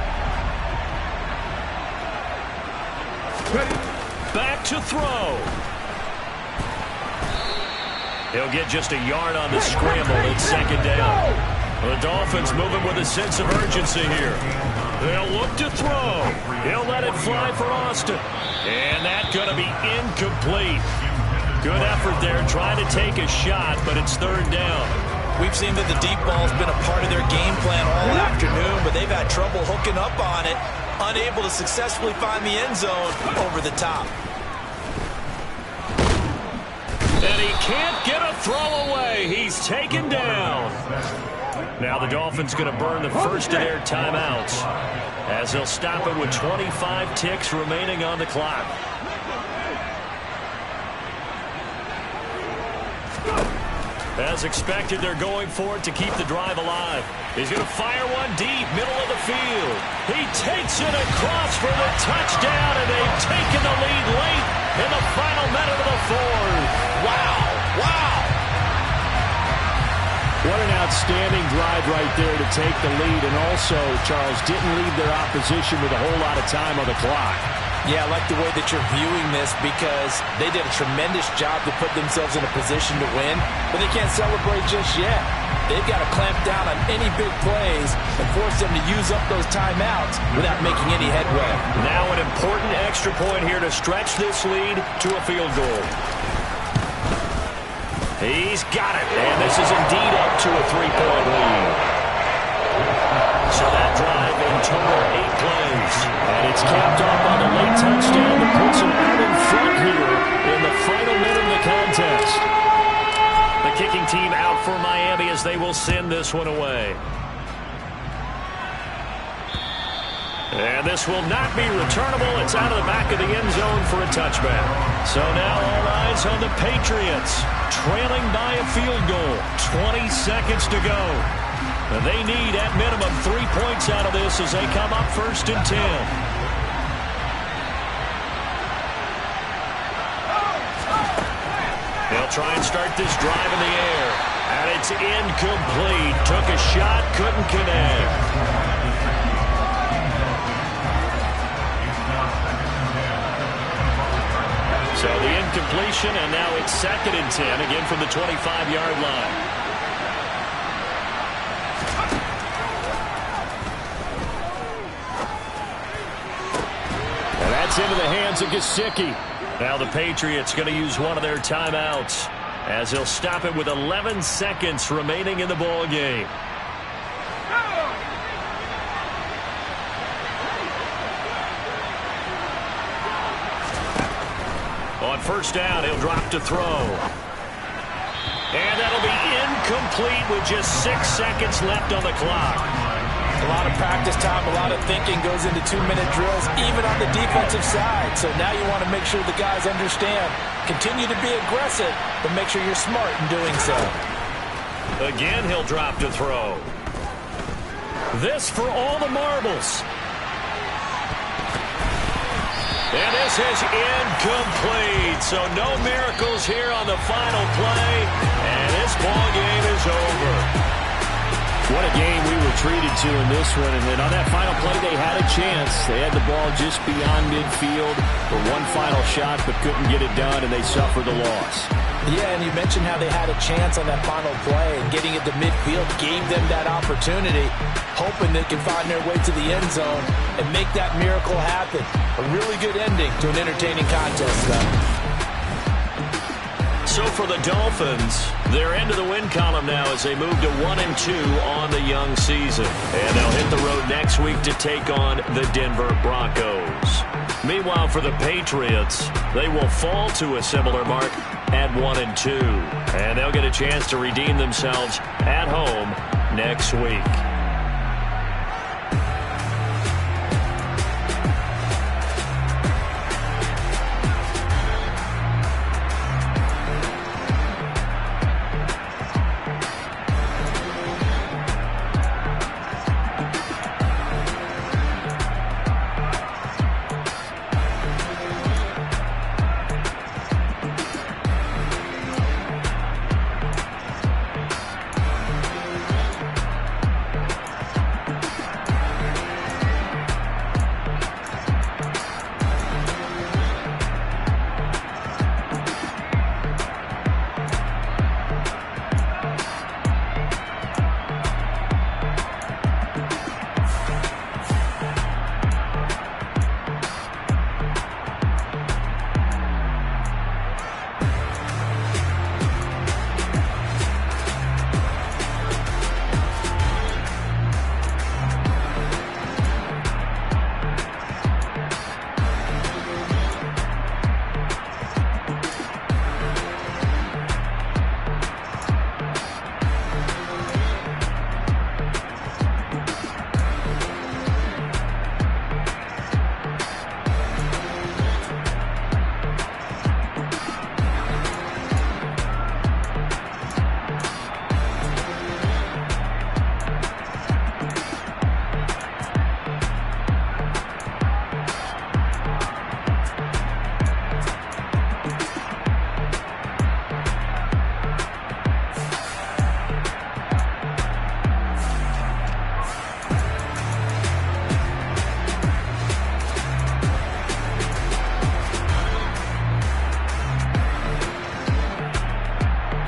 Back back to throw. He'll get just a yard on the scramble. It's second down. The Dolphins moving with a sense of urgency here. They'll look to throw. He'll let it fly for Austin. And that's going to be incomplete. Good effort there trying to take a shot, but it's third down. We've seen that the deep ball's been a part of their game plan all afternoon, but they've had trouble hooking up on it, unable to successfully find the end zone over the top. And he can't get a throw away. He's taken down. Now the Dolphins going to burn the first of their timeouts as they'll stop it with 25 ticks remaining on the clock. As expected, they're going for it to keep the drive alive. He's going to fire one deep, middle of the field. He takes it across for the touchdown, and they've taken the lead late in the final minute of the fourth. Wow! Wow! What an outstanding drive right there to take the lead, and also, Charles, didn't leave their opposition with a whole lot of time on the clock. Yeah, I like the way that you're viewing this because they did a tremendous job to put themselves in a position to win, but they can't celebrate just yet. They've got to clamp down on any big plays and force them to use up those timeouts without making any headway. Now an important extra point here to stretch this lead to a field goal. He's got it, and this is indeed up to a 3-point lead. So that drive in total 8 plays. And it's capped off on the late touchdown that puts them out in front here in the final minute of the contest. The kicking team out for Miami as they will send this one away. And this will not be returnable. It's out of the back of the end zone for a touchback. So now all eyes on the Patriots, trailing by a field goal. 20 seconds to go. And they need, at minimum, 3 points out of this as they come up first and 10. They'll try and start this drive in the air. And it's incomplete. Took a shot, couldn't connect. So the incompletion, and now it's second and 10, again from the 25-yard line. Into the hands of Gesicki. Now the Patriots going to use one of their timeouts as they'll stop it with 11 seconds remaining in the ball game. On first down, he'll drop to throw. And that'll be incomplete with just 6 seconds left on the clock. A lot of practice time, a lot of thinking goes into 2-minute drills, even on the defensive side. So now you want to make sure the guys understand. Continue to be aggressive, but make sure you're smart in doing so. Again, he'll drop to throw. This for all the marbles. And this is incomplete. So no miracles here on the final play. And this ball game is over. What a game we were treated to in this one. And then on that final play, they had a chance. They had the ball just beyond midfield for one final shot, but couldn't get it done, and they suffered the loss. Yeah, and you mentioned how they had a chance on that final play, and getting it to midfield gave them that opportunity, hoping they could find their way to the end zone and make that miracle happen. A really good ending to an entertaining contest, though. So for the Dolphins, they're into the win column now as they move to 1-2 on the young season. And they'll hit the road next week to take on the Denver Broncos. Meanwhile, for the Patriots, they will fall to a similar mark at 1-2. And they'll get a chance to redeem themselves at home next week.